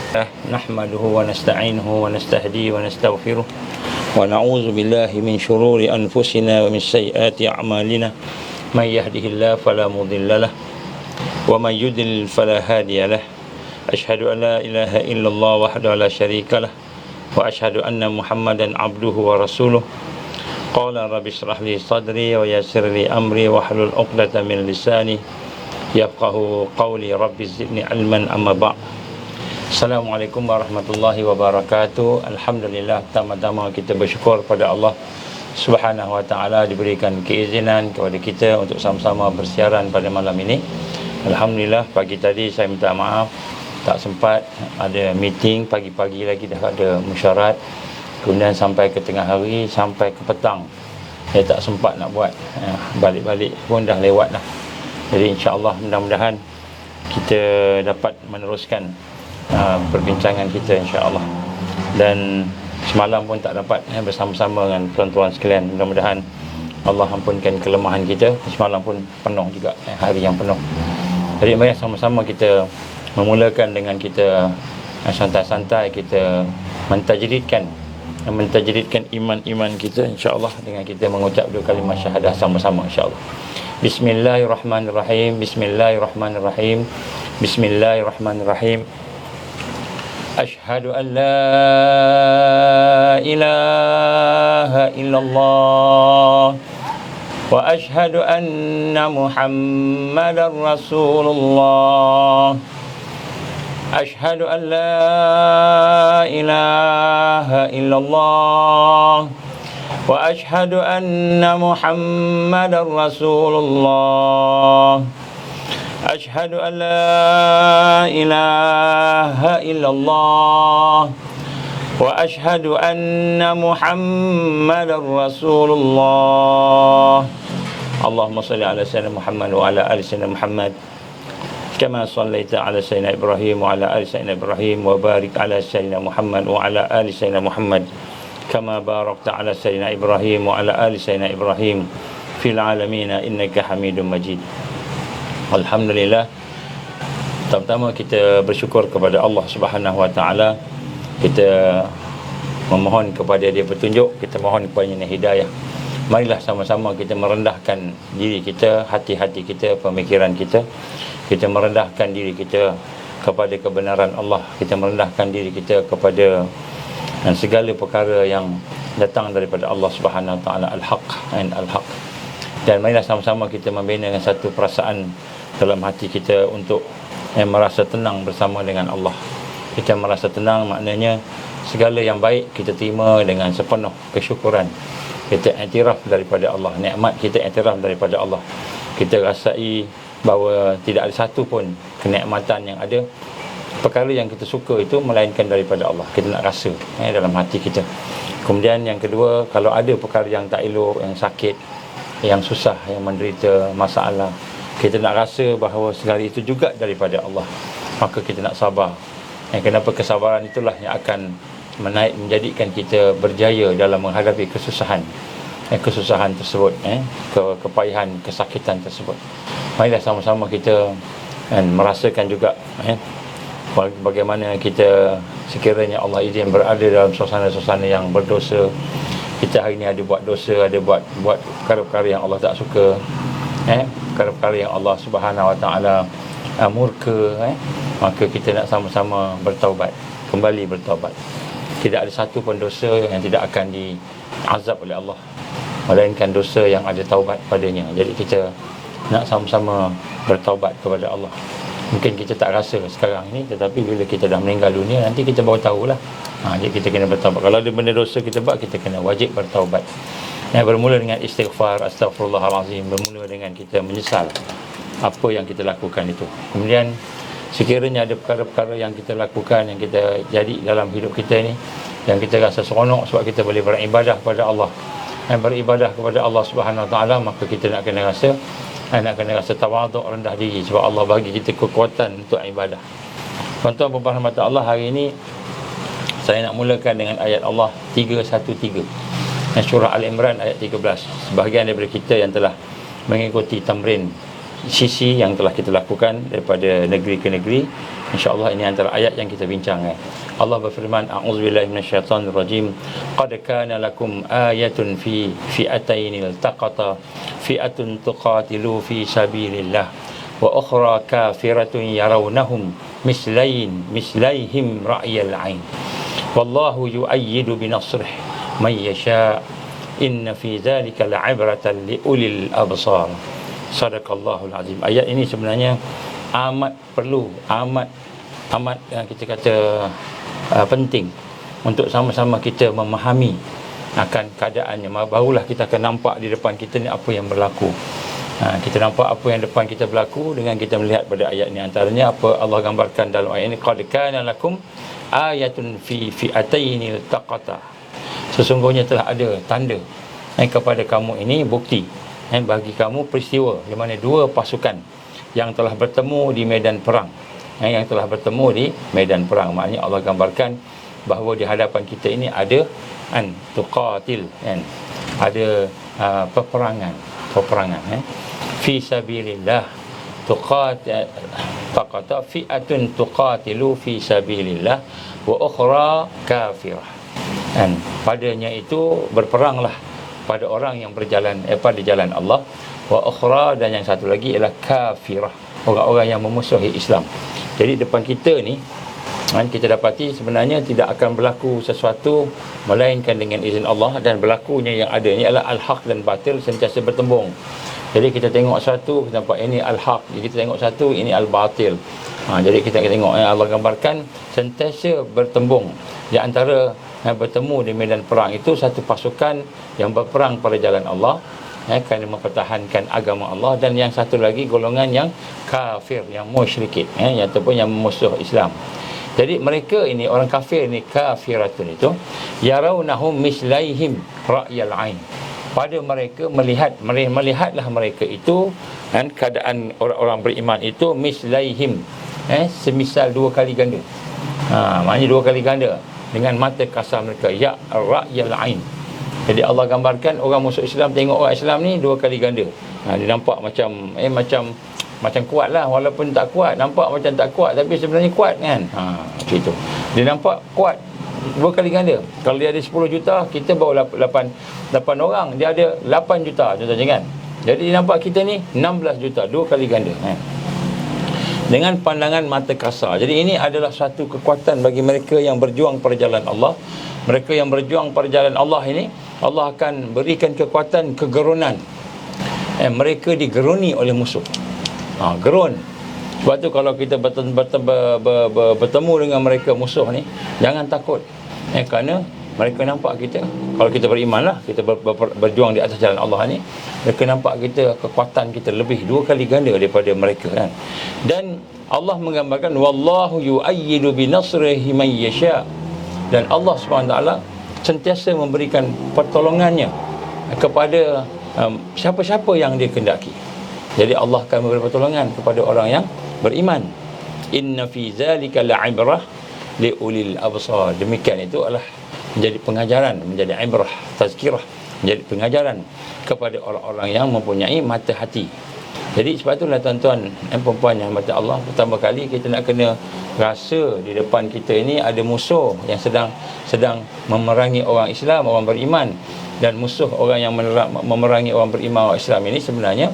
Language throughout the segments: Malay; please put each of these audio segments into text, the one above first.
نحمده ونستعينه ونستهديه ونستغفره ونعوذ بالله من شرور أنفسنا ومن سيئات أعمالنا من يهده الله فلا مضل له ومن يضلل فلا هادي له أشهد أن لا إله إلا الله وحده لا شريك له وأشهد أن محمدا عبده ورسوله قال رب اشرح لي صدري ويسر لي أمري واحلل عقدة من لساني يفقه قولي رب زدني علما أما بعد. Assalamualaikum warahmatullahi wabarakatuh. Alhamdulillah, pertama-tama kita bersyukur kepada Allah Subhanahu wa ta'ala diberikan keizinan kepada kita untuk sama-sama bersiaran pada malam ini. Alhamdulillah, pagi tadi saya minta maaf tak sempat, ada meeting, pagi-pagi lagi dah ada mesyuarat, kemudian sampai ke tengah hari, sampai ke petang saya tak sempat nak buat. Balik-balik pun dah lewat dah. Jadi insya-Allah mudah-mudahan kita dapat meneruskan perbincangan kita insya-Allah. Dan semalam pun tak dapat bersama-sama dengan tuan-tuan sekalian. Mudah-mudahan Allah ampunkan kelemahan kita. Semalam pun penuh juga, hari yang penuh. Jadi mari sama-sama kita memulakan dengan kita santai-santai, kita mentajridkan iman-iman kita insya-Allah dengan kita mengucap dua kalimah syahadah sama-sama insya-Allah. Bismillahirrahmanirrahim. Bismillahirrahmanirrahim. Bismillahirrahmanirrahim. Ashhadu an la ilaha illallah wa ashhadu anna Muhammadar Rasulullah. Ashhadu an la ilaha illallah wa ashhadu anna Muhammadar Rasulullah. Ashhadu an la ilaha illallah wa ashhadu anna Muhammadar Rasulullah. Allahumma salli ala sayyidina Muhammad wa ala ali sayyidina Muhammad kama sallaita ala sayyidina Ibrahim wa ala ali sayyidina Ibrahim wa barik ala sayyidina Muhammad wa ala ali sayyidina Muhammad kama barakta ala sayyidina Ibrahim wa ala ali sayyidina Ibrahim fil alamin innaka Hamidum Majid. Alhamdulillah, pertama kita bersyukur kepada Allah Subhanahu wa taala. Kita memohon kepada Dia petunjuk, kita mohon kepadanya hidayah. Marilah sama-sama kita merendahkan diri kita, hati-hati kita, pemikiran kita. Kita merendahkan diri kita kepada kebenaran Allah. Kita merendahkan diri kita kepada segala perkara yang datang daripada Allah Subhanahu wa taala, al-haq and al-haq. Dan marilah sama-sama kita membina satu perasaan dalam hati kita untuk merasa tenang bersama dengan Allah. Kita merasa tenang maknanya segala yang baik kita terima dengan sepenuh kesyukuran. Kita iktiraf daripada Allah, nikmat kita iktiraf daripada Allah. Kita rasai bahawa tidak ada satu pun kenikmatan yang ada, perkara yang kita suka itu melainkan daripada Allah. Kita nak rasa dalam hati kita. Kemudian yang kedua, kalau ada perkara yang tak elok, yang sakit, yang susah, yang menderita masalah, kita nak rasa bahawa segala itu juga daripada Allah, maka kita nak sabar. Kenapa kesabaran itulah yang akan menjadikan kita berjaya dalam menghadapi kesusahan tersebut, kepayahan, kesakitan tersebut. Marilah sama-sama kita merasakan juga bagaimana kita sekiranya Allah izin berada dalam suasana-suasana yang berdosa. Kita hari ini ada buat dosa, ada buat perkara-perkara yang Allah tak suka, perkara-perkara yang Allah Subhanahu wa taala murka, maka kita nak sama-sama bertaubat, kembali bertaubat. Tidak ada satu pun dosa yang tidak akan diazab oleh Allah, melainkan dosa yang ada taubat padanya. Jadi kita nak sama-sama bertaubat kepada Allah. Mungkin kita tak rasa sekarang ni, tetapi bila kita dah meninggal dunia, nanti kita baru tahulah. Jadi kita kena bertaubat. Kalau ada benda dosa kita buat, kita kena wajib bertaubat. Bermula dengan istighfar, astaghfirullahalazim, bermula dengan kita menyesal apa yang kita lakukan itu. Kemudian sekiranya ada perkara-perkara yang kita lakukan, yang kita jadi dalam hidup kita ni, yang kita rasa seronok sebab kita boleh beribadah kepada Allah, beribadah kepada Allah Subhanahu wa taala, maka kita nak kena rasa tawaduk, rendah diri, sebab Allah bagi kita kekuatan untuk ibadah. Tuan-tuan dan puan-puan Allah, hari ini saya nak mulakan dengan ayat Allah 313, surah Al-Imran ayat 13. Sebahagian daripada kita yang telah mengikuti tamrin sisi yang telah kita lakukan daripada negeri ke negeri. InsyaAllah ini antara ayat yang kita bincang. Allah berfirman, a'udzubillahi minasyaitonir rajim, qad kana lakum ayatun fi fi'atainil taqata fi'atun tuqatilu fi sabilillah wa ukhra kafiratun yarawnahum mislaihim ra'yal 'ain wallahu yu'ayyidu binasrih man yasha' inna fi dzalika la'ibratan liulil absar. Sadaqallahul azim. Ayat ini sebenarnya amat perlu, amat kita kata penting untuk sama-sama kita memahami akan keadaannya. Barulah kita akan nampak di depan kita ni apa yang berlaku. Kita nampak apa yang depan kita berlaku dengan kita melihat pada ayat ini. Antaranya apa Allah gambarkan dalam ayat ini, qad kana lakum ayatun fi fi'atainil taqata. Sesungguhnya telah ada tanda kepada kamu ini, bukti bagi kamu, peristiwa di mana dua pasukan yang telah bertemu di medan perang. Yang telah bertemu di medan perang, maknanya Allah gambarkan bahawa di hadapan kita ini ada tuqatil, ada peperangan fi sabilillah, taqata fi'atun tuqatilu fi sabilillah wa ukhra kafirah. Padanya itu berperanglah pada orang yang berjalan pada jalan Allah, wa ukhra, dan yang satu lagi ialah kafirah, orang-orang yang memusuhi Islam. Jadi depan kita ni kita dapati sebenarnya tidak akan berlaku sesuatu melainkan dengan izin Allah, dan berlakunya yang ada ni adalah al-haq dan batil sentiasa bertembung. Jadi kita tengok satu, kita nampak ini al-haq, kita tengok satu, ini al-batil. Jadi kita tengok Allah gambarkan sentiasa bertembung di antara bertemu di medan perang itu satu pasukan yang berperang pada jalan Allah kerana mempertahankan agama Allah, dan yang satu lagi golongan yang kafir, yang musyrikin, ataupun yang memusuh Islam. Jadi mereka ini, orang kafir ini, kafiratun itu, yarawnahum mislaihim ra'yal 'ain. Pada mereka melihatlah mereka itu, keadaan orang-orang beriman itu mislaihim, semisal dua kali ganda. Maknanya dua kali ganda dengan mata kasar mereka, ya ra'yal 'ain. Jadi Allah gambarkan orang musuh Islam tengok orang Islam ni dua kali ganda. Dia nampak macam macam kuat lah, walaupun tak kuat, nampak macam tak kuat tapi sebenarnya kuat kan. Macam itu. Dia nampak kuat dua kali ganda. Kalau dia ada 10 juta, kita bawa 8 orang, dia ada 8 juta contohnya kan. Jadi dia nampak kita ni 16 juta, dua kali ganda dengan pandangan mata kasar. Jadi ini adalah satu kekuatan bagi mereka yang berjuang pada jalan Allah. Mereka yang berjuang pada jalan Allah ini, Allah akan berikan kekuatan kegerunan. Mereka digeruni oleh musuh. Gerun. Sebab tu kalau kita bertemu dengan mereka musuh ni, jangan takut. Kerana mereka nampak kita, kalau kita beriman lah, kita berjuang di atas jalan Allah ni, mereka nampak kita, kekuatan kita lebih dua kali ganda daripada mereka kan. Dan Allah menggambarkan wallahu yu'ayyidu binasrihi man yasha', dan Allah SWT sentiasa memberikan pertolongannya kepada siapa-siapa yang dia kendaki. Jadi Allah akan memberi pertolongan kepada orang yang beriman. Inna fi zalika la'ibrah liulil absar. Demikian itu adalah menjadi pengajaran, menjadi ibrah, tazkirah, menjadi pengajaran kepada orang-orang yang mempunyai mata hati. Jadi sebab itulah tuan-tuan dan puan-puan yang mata Allah, pertama kali kita nak kena rasa di depan kita ini ada musuh yang sedang memerangi orang Islam, orang beriman. Dan musuh orang yang memerangi orang beriman, orang Islam ini sebenarnya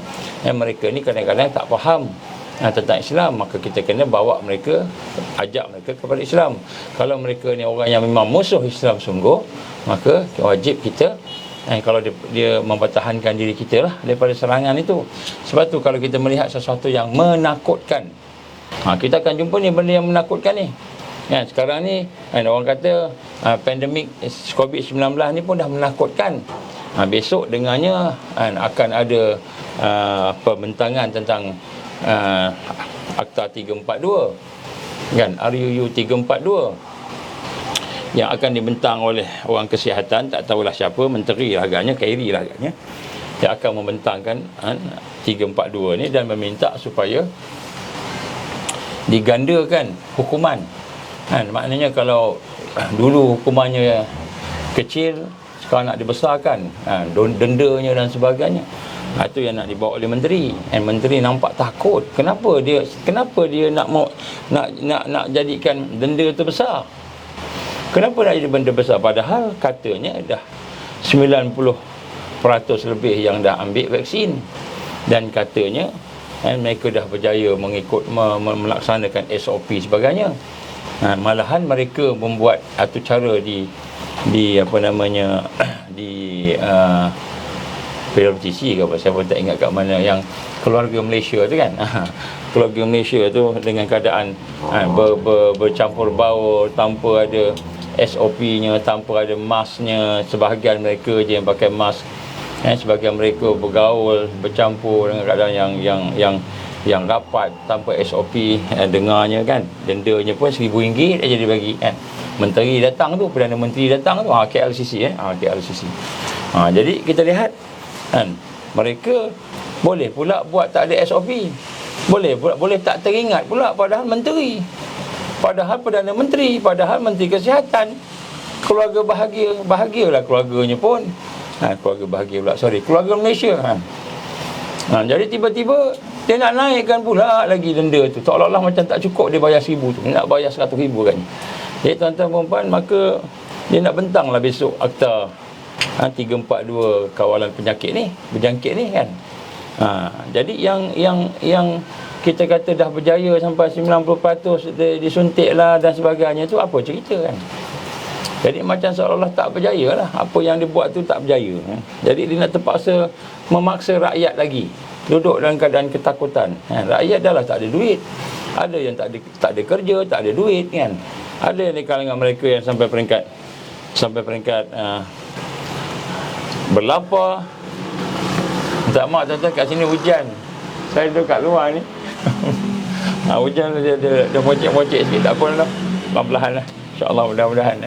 mereka ni kadang-kadang tak faham tentang Islam. Maka kita kena bawa mereka, ajak mereka kepada Islam. Kalau mereka ni orang yang memang musuh Islam sungguh, maka wajib kita kalau dia mempertahankan diri kita lah daripada serangan itu. Sebab tu kalau kita melihat sesuatu yang menakutkan, kita akan jumpa ni benda yang menakutkan ni. Sekarang ni orang kata pandemik COVID-19 ni pun dah menakutkan. Besok dengarnya akan ada pembentangan tentang Akta 342 kan, RUU 342 yang akan dibentang oleh orang kesihatan, tak tahulah siapa, menteri lah agaknya, Khairi lah agaknya, yang akan membentangkan 342 ni dan meminta supaya digandakan hukuman. Maknanya kalau dulu hukumannya kecil, sekarang nak dibesarkan, dendanya dan sebagainya. Itu yang nak dibawa oleh menteri. Menteri nampak takut. Kenapa dia nak jadikan denda tu besar? Kenapa nak jadi benda besar? Padahal katanya dah 90% lebih yang dah ambil vaksin. Dan katanya mereka dah berjaya mengikut melaksanakan SOP sebagainya. Malahan mereka membuat satu cara di apa namanya di PWTC ke apa, saya pun tak ingat kat mana, yang keluarga Malaysia tu kan. Keluarga Malaysia tu dengan keadaan bercampur baur, tanpa ada SOP-nya, tanpa ada masknya. Sebahagian mereka je yang pakai mask, sebahagian mereka bergaul, bercampur dengan keadaan yang rapat tanpa SOP. Dengarnya kan, dendanya pun RM1,000 aja dibagi kan. Menteri datang tu, Perdana Menteri datang tu, KLCC KLCC. Jadi kita lihat kan, mereka boleh pula buat tak ada SOP, boleh tak teringat pula, padahal menteri, padahal Perdana Menteri, padahal Menteri Kesihatan. Keluarga bahagialah keluarganya pun. Keluarga bahagia pula, keluarga Malaysia jadi tiba-tiba dia nak naikkan pula lagi denda tu, seolah-olah macam tak cukup dia bayar RM1,000 tu, dia nak bayar RM100,000 kan. Jadi tuan-tuan perempuan, maka dia nak bentanglah besok akta 342 kawalan penyakit ni, berjangkit ni kan. Jadi yang kita kata dah berjaya sampai 90% disuntik lah dan sebagainya tu, apa cerita kan? Jadi macam seolah-olah tak berjaya lah, apa yang dia buat tu tak berjaya. Jadi dia nak terpaksa memaksa rakyat lagi duduk dalam keadaan ketakutan. Rakyat dah lah tak ada duit, ada yang tak ada kerja, tak ada duit kan. Ada yang di kalangan mereka yang sampai peringkat berlapar. Tak maaf tuan-tuan, kat sini hujan, saya duduk kat luar ni. Hujan dia mocek-mocek sikit, tak apa lah, pelan-pelan lah, insyaAllah, mudah-mudahan.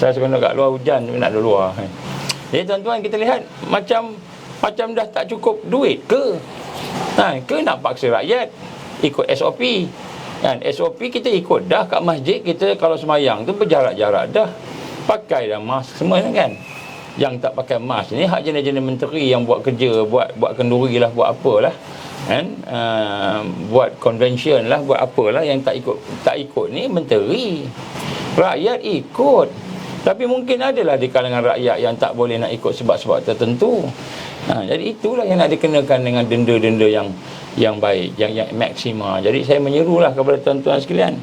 Saya seronok kat luar, hujan nak duduk luar. Jadi tuan-tuan, kita lihat macam dah tak cukup duit ke? Ke nak paksa rakyat ikut SOP kan? SOP kita ikut dah kat masjid, kita kalau semayang tu berjarak-jarak dah, pakai dah mask semua kan. Yang tak pakai mask ni hak jenis-jenis menteri yang buat kerja, buat kenduri lah, buat apalah kan, buat convention lah, buat apalah. Yang tak ikut ni menteri, rakyat ikut. Tapi mungkin adalah di kalangan rakyat yang tak boleh nak ikut sebab-sebab tertentu. Jadi itulah yang nak dikenakan dengan denda-denda yang baik, yang maksima. Jadi saya menyerulah kepada tuan-tuan sekalian,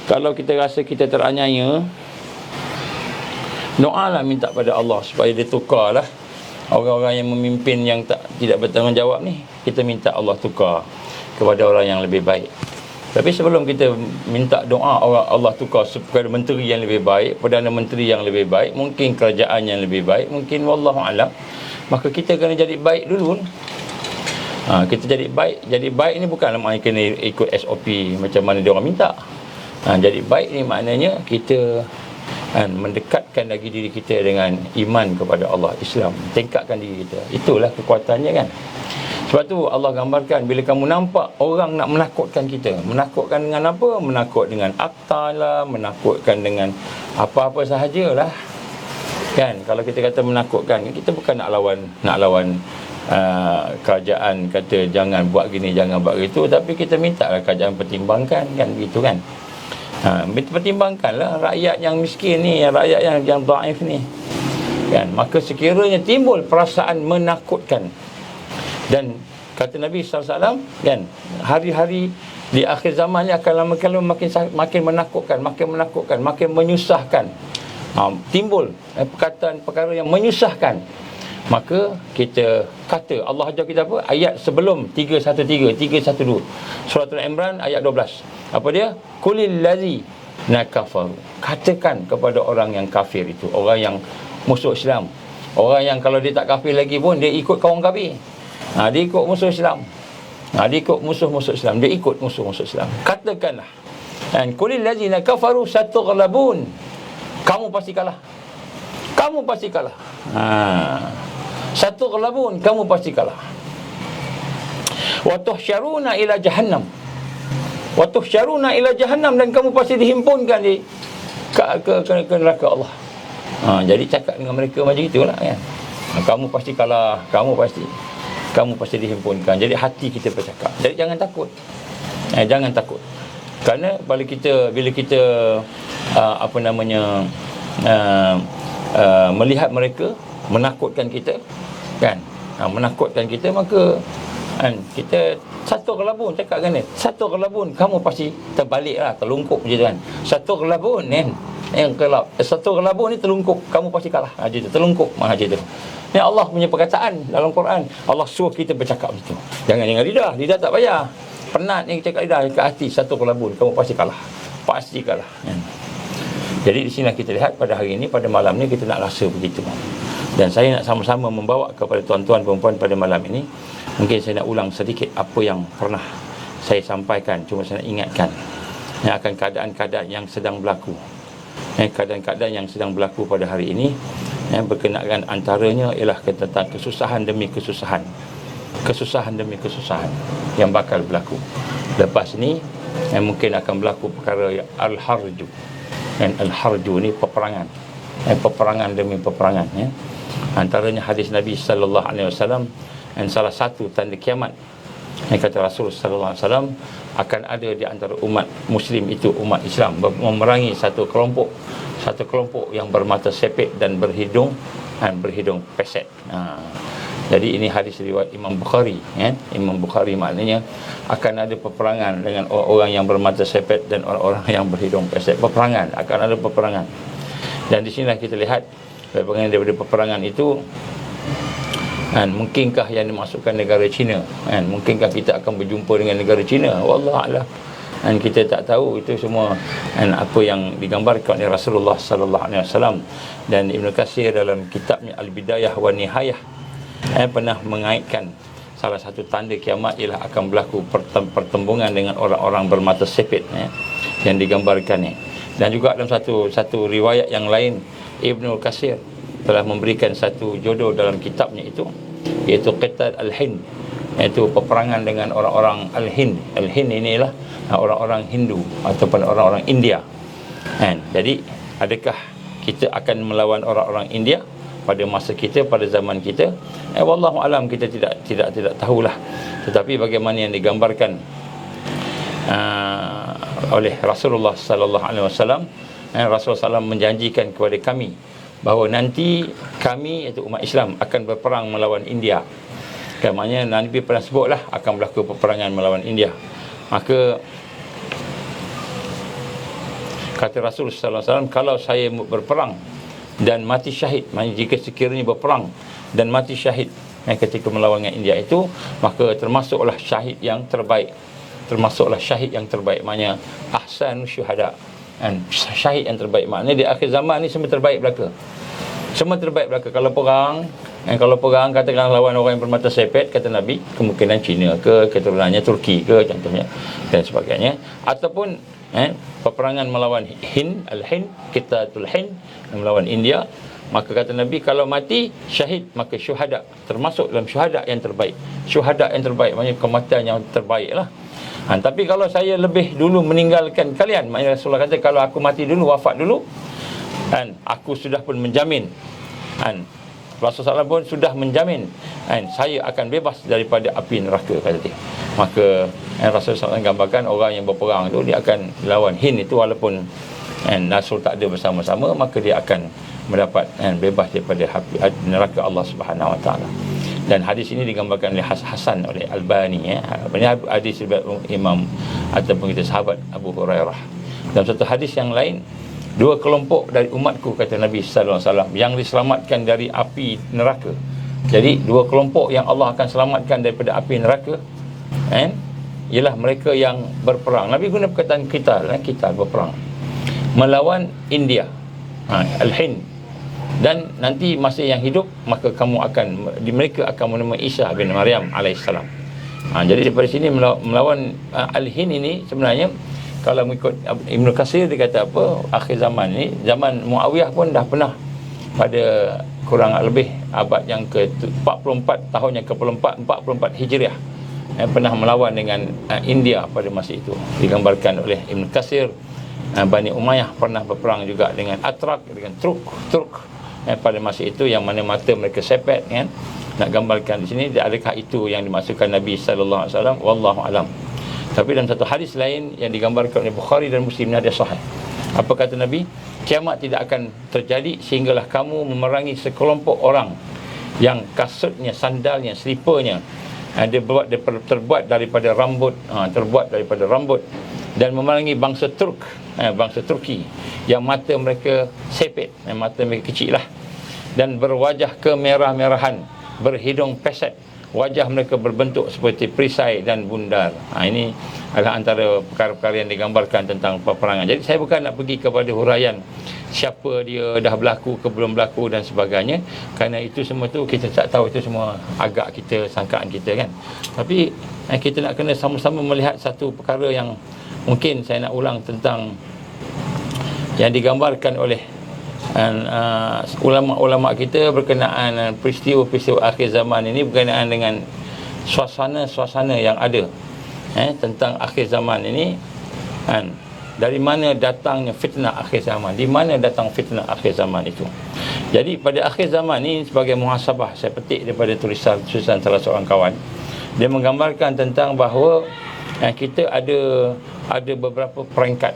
kalau kita rasa kita teraniaya, doalah, minta pada Allah supaya dia tukarlah orang-orang yang memimpin yang tidak bertanggungjawab ni. Kita minta Allah tukar kepada orang yang lebih baik. Tapi sebelum kita minta doa Allah tukar kepada menteri yang lebih baik, Perdana Menteri yang lebih baik, mungkin kerajaan yang lebih baik, mungkin wallahu alam, maka kita kena jadi baik dulu. Kita jadi baik ni bukanlah maknanya kena ikut SOP macam mana dia orang minta. Jadi baik ni maknanya kita mendekatkan lagi diri kita dengan iman kepada Allah, Islam, tingkatkan diri kita. Itulah kekuatannya kan. Sebab tu Allah gambarkan, bila kamu nampak orang nak menakutkan kita, menakutkan dengan apa? Menakut dengan akta lah, menakutkan dengan apa-apa sahajalah kan. Kalau kita kata menakutkan, kita bukan nak lawan kerajaan, kata jangan buat gini, jangan buat gitu, tapi kita minta lah kerajaan pertimbangkan kan, gitu kan. Pertimbangkanlah rakyat yang miskin ni, rakyat yang dhaif ni kan. Maka sekiranya timbul perasaan menakutkan, dan kata Nabi SAW kan, hari-hari di akhir zaman ni akan lama-lama makin menakutkan, makin menyusahkan. Timbul perkataan-perkara yang menyusahkan, maka kita kata, Allah ajar kita apa? Ayat sebelum 312 Surah Al-Imran ayat 12. Apa dia? Qulil ladzina kafaru. Katakan kepada orang yang kafir itu, orang yang musuh Islam, orang yang kalau dia tak kafir lagi pun dia ikut kaum kafir. Dia ikut musuh Islam. Dia ikut musuh-musuh Islam. Dia ikut musuh-musuh Islam. Katakanlah, qulil ladzina kafaru satughlabun. Kamu pasti kalah. Kamu pasti kalah. Satughlabun, kamu pasti kalah. Wa tuhsyaruna ila jahannam. Wa tuhsyaruna ila jahannam, dan kamu pasti dihimpunkan ke neraka Allah. Jadi cakap dengan mereka macam itulah kan. Kamu pasti kalah, kamu pasti. kamu pasti dihimpunkan. Jadi hati kita bercakap. Jadi jangan takut. Jangan takut. Kerana bila kita melihat mereka menakutkan kita, kan? Menakutkan kita, maka kita satu kelabun, cakap kan ni, satu kelabun kamu pasti terbalik lah, terlungkup je kan. Satu kelabun kan, satu kelabun ni terlungkup, kamu pasti kalah. Macam tu, terlungkup macam tu. Ni Allah punya perkataan dalam Quran. Allah suruh kita bercakap macam tu. Jangan dengan lidah tak payah. Penat ni cakap lidah, ke hati, satu kelabun kamu pasti kalah. Pasti kalah. Jadi di sini kita lihat pada hari ini, pada malam ni kita nak rasa begitu. Dan saya nak sama-sama membawa kepada tuan-tuan perempuan pada malam ini. Mungkin saya nak ulang sedikit apa yang pernah saya sampaikan. Cuma saya nak ingatkan yang akan keadaan-keadaan yang sedang berlaku. Keadaan-keadaan yang sedang berlaku pada hari ini, berkenaan antaranya ialah tentang kesusahan demi kesusahan. Kesusahan demi kesusahan yang bakal berlaku. Lepas ni mungkin akan berlaku perkara al-harju. Dan al-harju ni peperangan. Peperangan demi peperangan. Antaranya hadis Nabi sallallahu alaihi wasallam, dan salah satu tanda kiamat yang kata Rasul sallallahu alaihi wasallam, akan ada di antara umat muslim itu, umat Islam, memerangi satu kelompok yang bermata sepet dan berhidung pesek. Jadi ini hadis riwayat Imam Bukhari, Imam Bukhari, maknanya akan ada peperangan dengan orang-orang yang bermata sepet dan orang-orang yang berhidung pesek. Peperangan, akan ada peperangan. Dan di sinilah kita lihat bahagian daripada peperangan itu, mungkinkah yang dimasukkan negara China, mungkinkah kita akan berjumpa dengan negara China, wallahualam. Dan kita tak tahu itu semua apa yang digambarkan oleh Rasulullah sallallahu alaihi wasallam. Dan Ibnu Katsir dalam kitabnya Al-Bidayah wa Nihayah pernah mengaitkan salah satu tanda kiamat ialah akan berlaku pertembungan dengan orang-orang bermata sepit yang digambarkan ni. Dan juga dalam satu riwayat yang lain, Ibnu Katsir telah memberikan satu jodoh dalam kitabnya itu, iaitu Qital Al-Hind, iaitu peperangan dengan orang-orang Al-Hind. Al-Hind inilah orang-orang Hindu ataupun orang-orang India. Jadi adakah kita akan melawan orang-orang India pada masa kita, pada zaman kita? Wallahu alam, kita tidak tahulah. Tetapi bagaimana yang digambarkan oleh Rasulullah sallallahu alaihi wasallam, Rasulullah SAW menjanjikan kepada kami bahawa nanti kami, iaitu umat Islam, akan berperang melawan India. Maknanya Nabi pernah sebutlah akan berlaku peperangan melawan India. Maka kata Rasulullah sallallahu alaihi wasallam, kalau saya berperang dan mati syahid, maknanya jika sekiranya berperang dan mati syahid ketika melawan India itu, maka termasuklah syahid yang terbaik. Maknanya ahsan syuhada, syahid yang terbaik. Maknanya di akhir zaman ni semua terbaik belaka. Kalau perang katakan lawan orang yang bermata sepet, kata Nabi, kemungkinan Cina ke, keturunannya Turki ke contohnya, dan sebagainya. Ataupun peperangan melawan Al-Hind, Qitatul Hind, melawan India, maka kata Nabi, kalau mati syahid, maka syuhada, termasuk dalam syuhada yang terbaik. Syuhada yang terbaik maknanya kematian yang terbaik lah. Tapi kalau saya lebih dulu meninggalkan kalian, maknanya Rasulullah kata, kalau aku mati dulu, wafat dulu, aku sudah pun menjamin, Rasulullah SAW pun sudah menjamin, saya akan bebas daripada api neraka, kata dia. Maka Rasulullah SAW gambarkan orang yang berperang itu, dia akan lawan Hind itu, walaupun Rasul tak ada bersama-sama, maka dia akan mendapat bebas daripada neraka Allah Subhanahu Wa Taala. Dan hadis ini digambarkan oleh Hasan oleh Albani, hadis Imam ataupun kita sahabat Abu Hurairah. Dalam satu hadis yang lain, dua kelompok dari umatku, kata Nabi sallallahu alaihi wasallam, yang diselamatkan dari api neraka. Jadi dua kelompok yang Allah akan selamatkan daripada api neraka, ialah mereka yang berperang. Nabi guna perkataan kita berperang melawan India, Al-Hind. Dan nanti masa yang hidup, maka mereka akan menemui Isa bin Maryam alaihissalam. Jadi daripada sini melawan Al-Hind ini, sebenarnya kalau mengikut Ibnu Katsir, dia kata apa, akhir zaman ni, zaman Muawiyah pun dah pernah pada kurang lebih abad yang ke-44, tahun yang ke-44 Hijriah, pernah melawan dengan India pada masa itu. Digambarkan oleh Ibnu Katsir, Bani Umayyah pernah berperang juga dengan Atrak, dengan Turk. pada masa itu, yang mana mata mereka sepet kan. Nak gambarkan di sini, adakah itu yang dimaksudkan Nabi sallallahu alaihi wasallam? Wallahu alam. Tapi dalam satu hadis lain yang digambarkan oleh Bukhari dan Muslim, ini hadis sahih. Apa kata Nabi? Kiamat tidak akan terjadi sehinggalah kamu memerangi sekelompok orang yang kasutnya, sandalnya, slipernya terbuat daripada rambut, dan memerangi bangsa Turk, bangsa Turki, yang mata mereka sepet, mata mereka kecil lah, dan berwajah kemerah-merahan, berhidung pesat, wajah mereka berbentuk seperti perisai dan bundar. Ini adalah antara perkara-perkara yang digambarkan tentang peperangan. Jadi saya bukan nak pergi kepada huraian siapa dia, dah berlaku ke belum berlaku dan sebagainya, kerana itu semua tu kita tak tahu, itu semua agak kita, sangkaan kita kan. Tapi kita nak kena sama-sama melihat satu perkara yang mungkin saya nak ulang tentang yang digambarkan oleh ulama-ulama kita berkenaan peristiwa-peristiwa akhir zaman ini, berkenaan dengan suasana-suasana yang ada tentang akhir zaman ini, dari mana datangnya fitnah akhir zaman, di mana datang fitnah akhir zaman itu. Jadi pada akhir zaman ini, sebagai muhasabah, saya petik daripada tulisan salah seorang kawan, dia menggambarkan tentang bahawa kita ada beberapa peringkat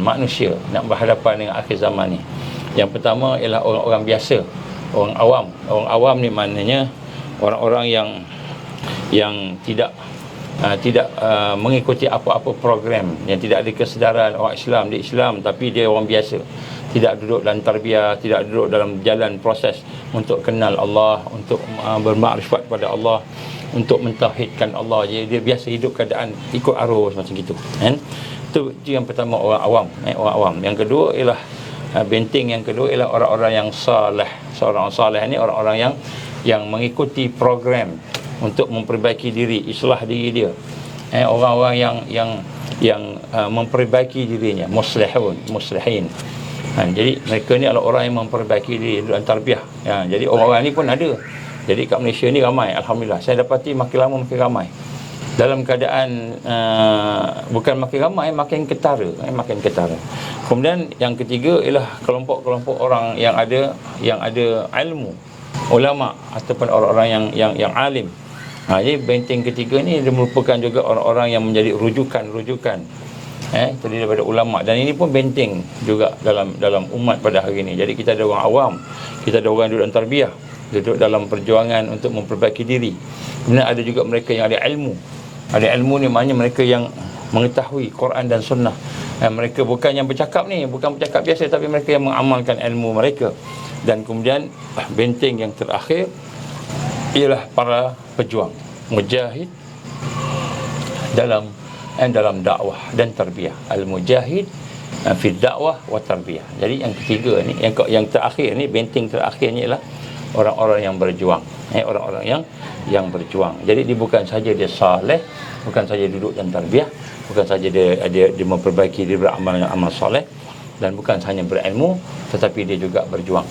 manusia nak berhadapan dengan akhir zaman ni. Yang pertama ialah orang-orang biasa, orang awam. Orang awam ni maknanya orang-orang yang tidak mengikuti apa-apa program, yang tidak ada kesedaran orang Islam, dia Islam tapi dia orang biasa, tidak duduk dalam tarbiyah, tidak duduk dalam jalan proses untuk kenal Allah, untuk bermakrifat pada Allah, untuk mentauhidkan Allah. Dia biasa hidup keadaan ikut arus macam gitu kan. Itu yang pertama, orang awam, orang awam. Yang kedua ialah benteng yang kedua ialah orang-orang yang saleh. Seorang saleh ni orang-orang yang mengikuti program untuk memperbaiki diri, islah diri dia. Orang-orang yang memperbaiki dirinya, muslihin. Jadi mereka ni adalah orang yang memperbaiki diri dalam tarbiyah. Jadi orang-orang ni pun ada. Jadi kat Malaysia ni ramai, alhamdulillah. Saya dapati makin lama makin ramai. Dalam keadaan bukan makin ramai, makin ketara, makin ketara. Kemudian yang ketiga ialah kelompok-kelompok orang yang ada ilmu, ulama ataupun orang-orang yang alim. Jadi benteng ketiga ni dia merupakan juga orang-orang yang menjadi rujukan terdiri daripada ulama, dan ini pun benteng juga dalam umat pada hari ini. Jadi kita ada orang awam, kita ada orang duduk dalam tarbiyah, duduk dalam perjuangan untuk memperbaiki diri. Kemudian ada juga mereka yang ada ilmu. Ada ilmu ni maknanya mereka yang mengetahui Quran dan Sunnah. Mereka bukan yang bercakap ni, bukan bercakap biasa, tapi mereka yang mengamalkan ilmu mereka. Dan kemudian benteng yang terakhir ialah para pejuang, mujahid dalam dakwah dan tarbiyah. Al-mujahid fi dakwah wa tarbiyah. Jadi yang ketiga ni, yang terakhir ni, benteng terakhir ni ialah orang-orang yang berjuang. Orang-orang yang berjuang. Jadi dia bukan saja dia saleh, bukan saja duduk dan tarbiyah, bukan saja dia memperbaiki diri, beramal dengan amal soleh, dan bukan hanya berilmu, tetapi dia juga berjuang.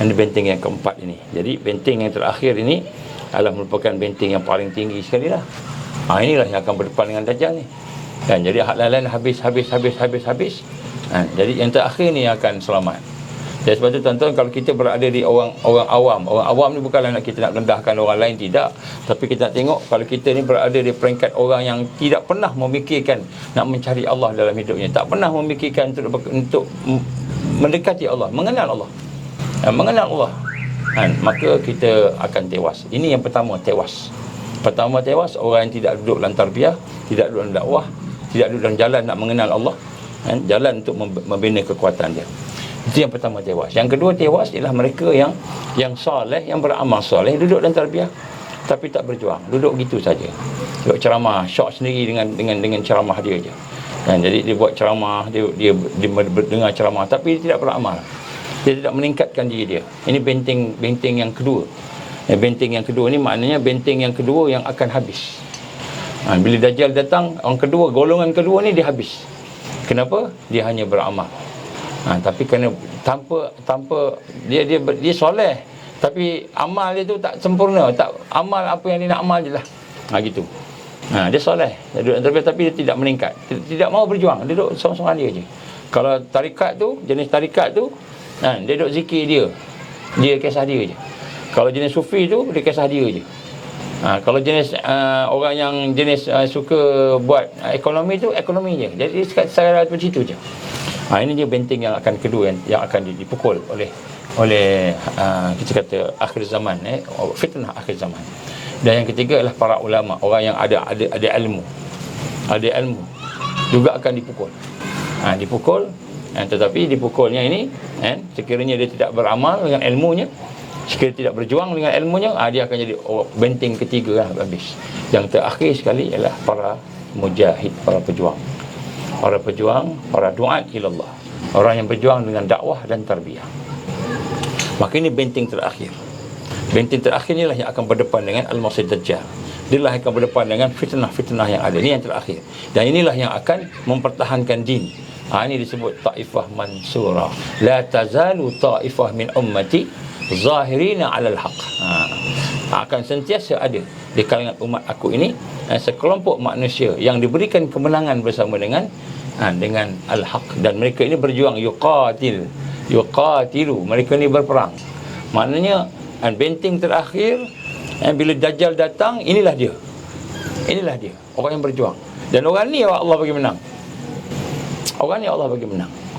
Ini benteng yang keempat ini. Jadi benteng yang terakhir ini adalah merupakan benteng yang paling tinggi sekali lah. Inilah yang akan berdepan dengan Dajjal ni. Jadi hak lain habis. Jadi yang terakhir ni akan selamat. Jadi sebab itu tuan-tuan, kalau kita berada di orang awam ni bukanlah kita nak rendahkan orang lain, tidak. Tapi kita nak tengok, kalau kita ni berada di peringkat orang yang tidak pernah memikirkan nak mencari Allah dalam hidupnya, tak pernah memikirkan untuk mendekati Allah, mengenal Allah, maka kita akan tewas. Ini yang pertama, tewas. Pertama tewas, orang yang tidak duduk dalam tarbiyah, tidak duduk dalam dakwah, tidak duduk dalam jalan nak mengenal Allah, jalan untuk membina kekuatan dia. Itu yang pertama, tewas. Yang kedua tewas ialah mereka yang soleh, yang beramal soleh, duduk dalam tarbiyah tapi tak berjuang, duduk gitu saja. Duduk ceramah, syok sendiri dengan ceramah dia je. Jadi dia buat ceramah, dia dengar ceramah tapi dia tidak beramal. Dia tidak meningkatkan diri dia. Ini benteng yang kedua. Benteng yang kedua ni maknanya benteng yang kedua yang akan habis. Bila Dajjal datang, orang kedua, golongan kedua ni dia habis. Kenapa? Dia hanya beramal. Tapi kerana tanpa dia soleh, tapi amal dia tu tak sempurna, tak amal apa yang dia nak amal je lah. Gitu. Dia soleh, dia duduk tapi dia tidak meningkat, tidak mau berjuang, dia duduk sorang-sorang dia je. Kalau tarikat tu, jenis tarikat tu, dia duduk zikir dia. dia kisah dia je. Kalau jenis sufi tu, dia kisah dia je. Kalau jenis orang yang jenis suka buat ekonomi tu, ekonomi je. Jadi secara macam itu je. Ini dia benteng yang akan kedua yang akan dipukul oleh kita kata akhir zaman, fitnah akhir zaman. Dan yang ketiga adalah para ulama, orang yang ada ilmu juga akan dipukul. Dipukul, tetapi dipukulnya ini sekiranya dia tidak beramal dengan ilmunya, sekiranya tidak berjuang dengan ilmunya, dia akan jadi benteng ketiga habis. Yang terakhir sekali ialah para mujahid, para pejuang, para duat ilallah, orang yang berjuang dengan dakwah dan tarbiyah. Maka ini benteng terakhir. Benteng terakhir inilah yang akan berdepan dengan Al-Masih Dajjal. Inilah yang akan berdepan dengan fitnah-fitnah yang ada. Ini yang terakhir. Dan inilah yang akan mempertahankan din. Ini disebut Taifah Mansurah. La tazalu taifah min ummati zahirina alal haq. Akan sentiasa ada di kalangan umat aku ini sekelompok manusia yang diberikan kemenangan bersama dengan al-haq. Dan mereka ini berjuang yuqatilu, mereka ni berperang. Maknanya benteng terakhir bila Dajjal datang, inilah dia orang yang berjuang. Dan orang ni Allah bagi menang.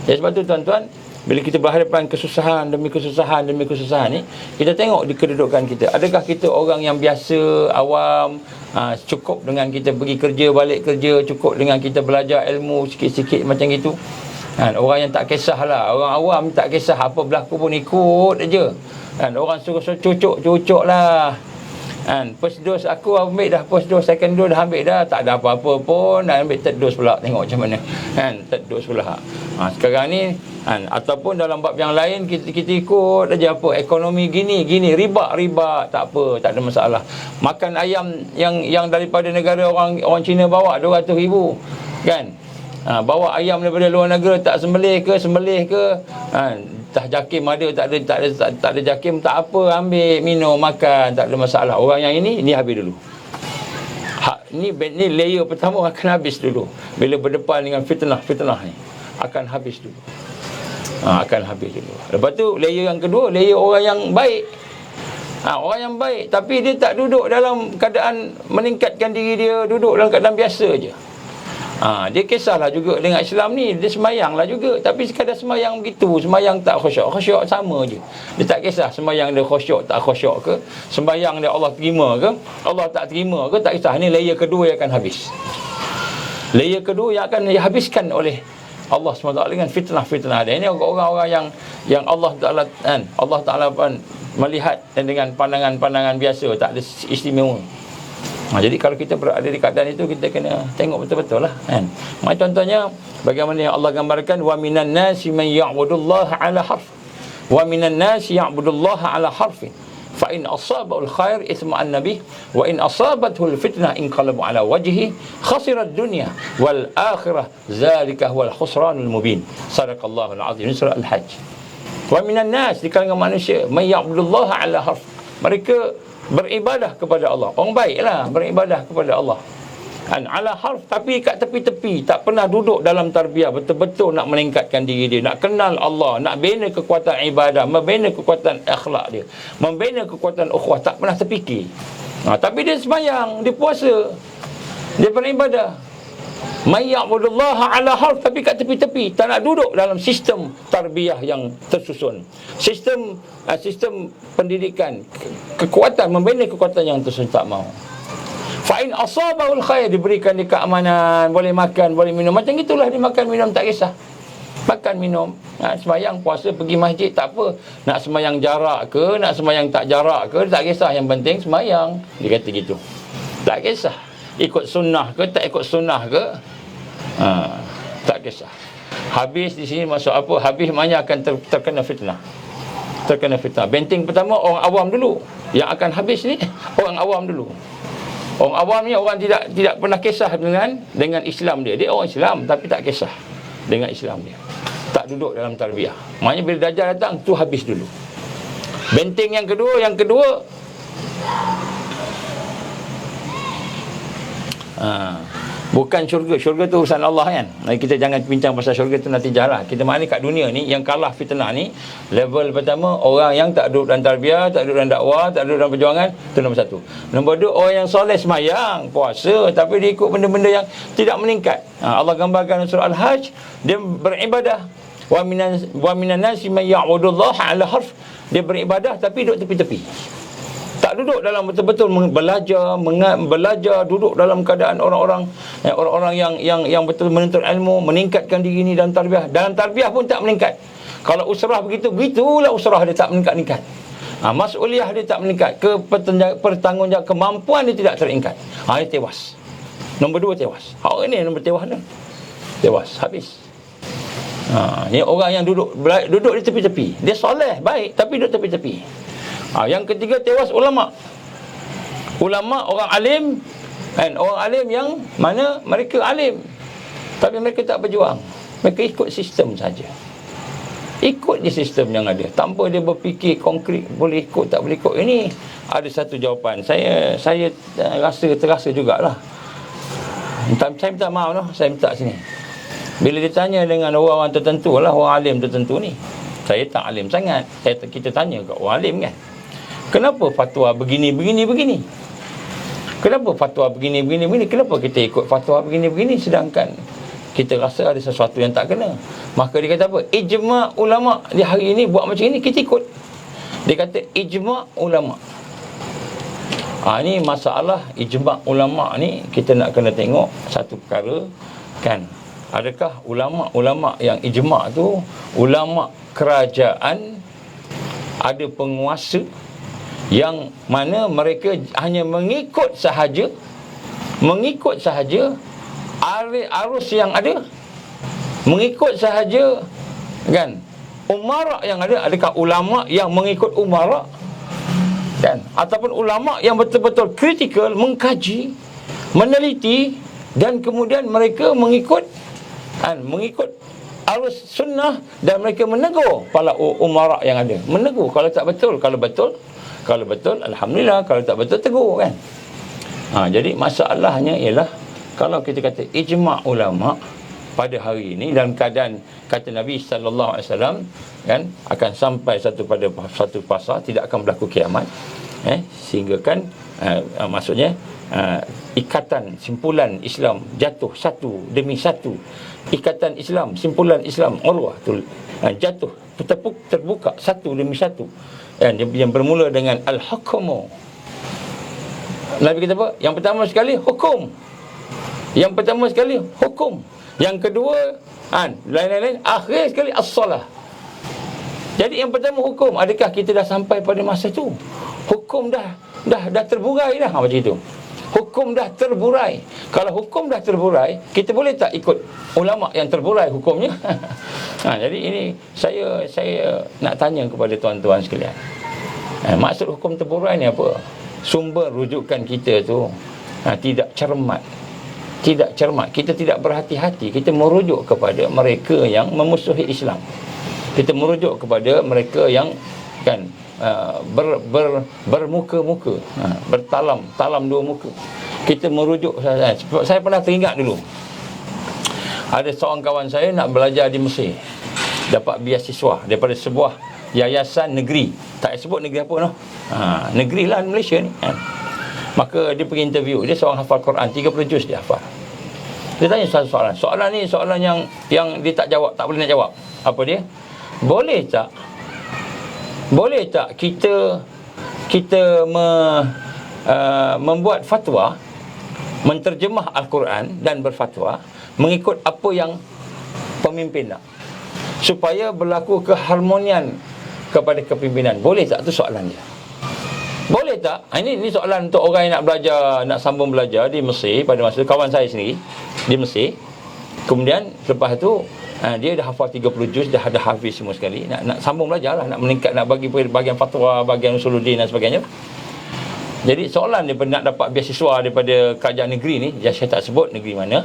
Jadi sebab tu tuan-tuan, bila kita berhadapan kesusahan demi kesusahan ni, kita tengok di kedudukan kita. Adakah kita orang yang biasa, awam, cukup dengan kita pergi kerja, balik kerja, cukup dengan kita belajar ilmu sikit-sikit macam itu? Orang yang tak kisahlah, orang awam tak kisah, apa berlaku pun ikut aja. Orang suruh cucuk lah. First dose aku ambil dah, first dose, second dose dah ambil dah, tak ada apa-apa pun, dah ambil third dose pula, tengok macam mana. Third dose pula. Sekarang ni ataupun dalam bab yang lain kita ikut aja, apa ekonomi gini riba tak apa, tak ada masalah. Makan ayam yang daripada negara orang Cina bawa 200,000 kan. Bawa ayam daripada luar negara, tak sembelih ke tah jakim ada, tak ada jakim, tak apa, ambil minum makan, tak ada masalah. Orang yang ini habis dulu. Ni layer pertama akan habis dulu. Bila berdepan dengan fitnah ni akan habis dulu. Lepas tu layer yang kedua, layer orang yang baik. Orang yang baik tapi dia tak duduk dalam keadaan meningkatkan diri dia, duduk dalam keadaan biasa je. Dia kisahlah juga dengan Islam ni, dia semayanglah juga, tapi sekadar semayang begitu, semayang tak khusyuk sama je. Dia tak kisah semayang dia khusyuk tak khusyuk ke, semayang dia Allah terima ke, Allah tak terima ke, tak kisah. Ini layer kedua yang akan habis. Layer kedua yang akan dihabiskan oleh Allah SWT dengan fitnah-fitnah dia. Ini orang-orang yang Allah Ta'ala melihat dengan pandangan-pandangan biasa, tak ada istimewa. Jadi kalau kita berada di keadaan itu, kita kena tengok betul-betul lah kan. Contohnya bagaimana yang Allah gambarkan, wa minan nasi man ya'budullaha ala harf, wa minan nasi ya'budullaha ala harfin, fa in asabahu al-khair ithma'anna bih, wa in asabathu al-fitnah inqalaba ala wajhihi khasira ad-dunya wal akhirah, zalika huwal khusranul mubin. Sadaqallahul azim. Surah Al-Hajj. Wa minan nas, di kalangan manusia, man ya'budullaha ala harf, mereka beribadah kepada Allah. Orang baiklah beribadah kepada Allah. Ala harf, tapi kat tepi-tepi, tak pernah duduk dalam tarbiyah betul-betul nak meningkatkan diri dia, nak kenal Allah, nak bina kekuatan ibadah, membina kekuatan akhlak dia, membina kekuatan ukhuwah, tak pernah terfikir. Tapi dia sembahyang, dia puasa, dia beribadah. Mayya'budullaha ala harf, tapi kat tepi-tepi, tak nak duduk dalam sistem tarbiyah yang tersusun, sistem pendidikan, kekuatan, membina kekuatan yang tersusun, tak mau. Fa in asabahul khair, diberikan dia keamanan, boleh makan, boleh minum, macam itulah dia makan minum, tak kisah. Makan minum, sembahyang, puasa, pergi masjid, tak apa. Nak sembahyang jarak ke, nak sembahyang tak jarak ke, tak kisah, yang penting sembahyang. Dia kata gitu. Tak kisah ikut sunnah ke, tak ikut sunnah ke, tak kisah. Habis di sini masuk apa? Habis maknanya akan terkena fitnah. Benteng pertama orang awam dulu. Yang akan habis ni orang awam dulu. Orang awam ni orang tidak pernah kisah dengan Islam dia. Dia orang Islam tapi tak kisah dengan Islam dia. Tak duduk dalam tarbiyah. Maknanya bila Dajjal datang tu habis dulu. Benteng yang kedua Bukan syurga. Syurga tu urusan Allah kan. Kita jangan bincang pasal syurga tu nanti jalan. Kita maknanya kat dunia ni, yang kalah fitnah ni, level pertama, orang yang tak duduk dalam tarbiyah, tak duduk dalam dakwah, tak duduk dalam perjuangan. Itu nombor satu. Nombor dua, orang yang soleh semayang, puasa, tapi dia ikut benda-benda yang tidak meningkat. Allah gambarkan surah Al-Hajj, dia beribadah. Wa minan nasi man ya'budullaha 'ala harf. Dia beribadah tapi duduk tepi-tepi. Tak duduk dalam betul-betul belajar, duduk dalam keadaan orang-orang yang betul menuntut ilmu, meningkatkan diri ni dalam tarbiyah. Dalam tarbiyah pun tak meningkat. Kalau usrah begitulah usrah dia tak meningkat. Mas'uliyah dia tak meningkat. Pertanggungjawab kemampuan dia tidak teringkat. Dia tewas. Nombor dua, tewas. Orang ni nombor tewas dah. Tewas, habis. Ni orang yang duduk di tepi-tepi. Dia soleh, baik, tapi duduk tepi-tepi. Yang ketiga, tewas ulama. Ulama, orang alim, kan? Orang alim yang mana mereka alim, tapi mereka tak berjuang. Mereka ikut sistem saja. Ikut je sistem yang ada, tanpa dia berfikir konkret, boleh ikut tak boleh ikut. Ini ada satu jawapan. Saya terasa jugalah. Saya minta maaf lah, saya minta sini. Bila ditanya dengan orang-orang tertentu lah, orang alim tertentu ni, saya tak alim sangat. Kita tanya kat orang alim kan, kenapa fatwa begini? Kenapa fatwa begini? Kenapa kita ikut fatwa begini? Sedangkan kita rasa ada sesuatu yang tak kena. Maka dia kata apa? Ijma' ulama' di hari ini buat macam ini, kita ikut. Dia kata ijma' ulama'. Ni masalah ijma' ulama' ni, kita nak kena tengok satu perkara kan. Adakah ulama' yang ijma' tu ulama' kerajaan, ada penguasa yang mana mereka hanya mengikut sahaja arus yang ada, mengikut sahaja kan umara yang ada. Adakah ulama yang mengikut umara kan, ataupun ulama yang betul-betul kritikal, mengkaji, meneliti, dan kemudian mereka mengikut arus sunnah, dan mereka menegur para umara yang ada, menegur kalau tak betul, kalau betul alhamdulillah, kalau tak betul tegur kan. Jadi masalahnya ialah kalau kita kata ijma' ulama' pada hari ini dalam keadaan kata Nabi sallallahu alaihi wasallam kan, akan sampai satu fasa tidak akan berlaku kiamat, sehingga kan maksudnya ikatan simpulan Islam jatuh satu demi satu. Ikatan Islam, simpulan Islam urwah tu jatuh, terbuka satu demi satu. Yang bermula dengan al-hukmu. Nabi kata apa? Yang pertama sekali hukum. Yang kedua lain-lain. Akhir sekali as-salah. Jadi yang pertama hukum. Adakah kita dah sampai pada masa tu? Hukum dah terburai dah macam itu. Hukum dah terburai. Kalau hukum dah terburai, kita boleh tak ikut ulama yang terburai hukumnya? Jadi ini saya nak tanya kepada tuan-tuan sekalian. Maksud hukum terburai ni apa? Sumber rujukan kita tu tidak cermat. Kita tidak berhati-hati. Kita merujuk kepada mereka yang memusuhi Islam. Kita merujuk kepada mereka yang kan bermuka-muka, talam dua muka. Kita merujuk. Saya pernah teringat dulu, ada seorang kawan saya nak belajar di Mesir, dapat beasiswa daripada sebuah yayasan negeri. Tak sebut negeri apa noh. Negeri lah Malaysia ni kan. Maka dia pergi interview. Dia seorang hafal Quran, 30 juz dia hafal. Dia tanya satu soalan. Soalan ni soalan yang dia tak jawab, tak boleh nak jawab. Apa dia? Boleh tak kita membuat fatwa, menterjemah Al-Quran dan berfatwa mengikut apa yang pemimpin nak, supaya berlaku keharmonian kepada kepimpinan. Boleh tak? Tu soalan dia. Boleh tak? Ini soalan untuk orang yang nak belajar, nak sambung belajar di Mesir pada masa itu. Kawan saya sendiri di Mesir. Kemudian lepas tu dia dah hafal 30 juz, dah ada hafiz semua sekali. Nak sambung belajar lah, nak meningkat, nak bagi bahagian fatwa, bahagian usuluddin dan sebagainya. Jadi soalan dia nak dapat beasiswa daripada kerajaan negeri ni, saya tak sebut negeri mana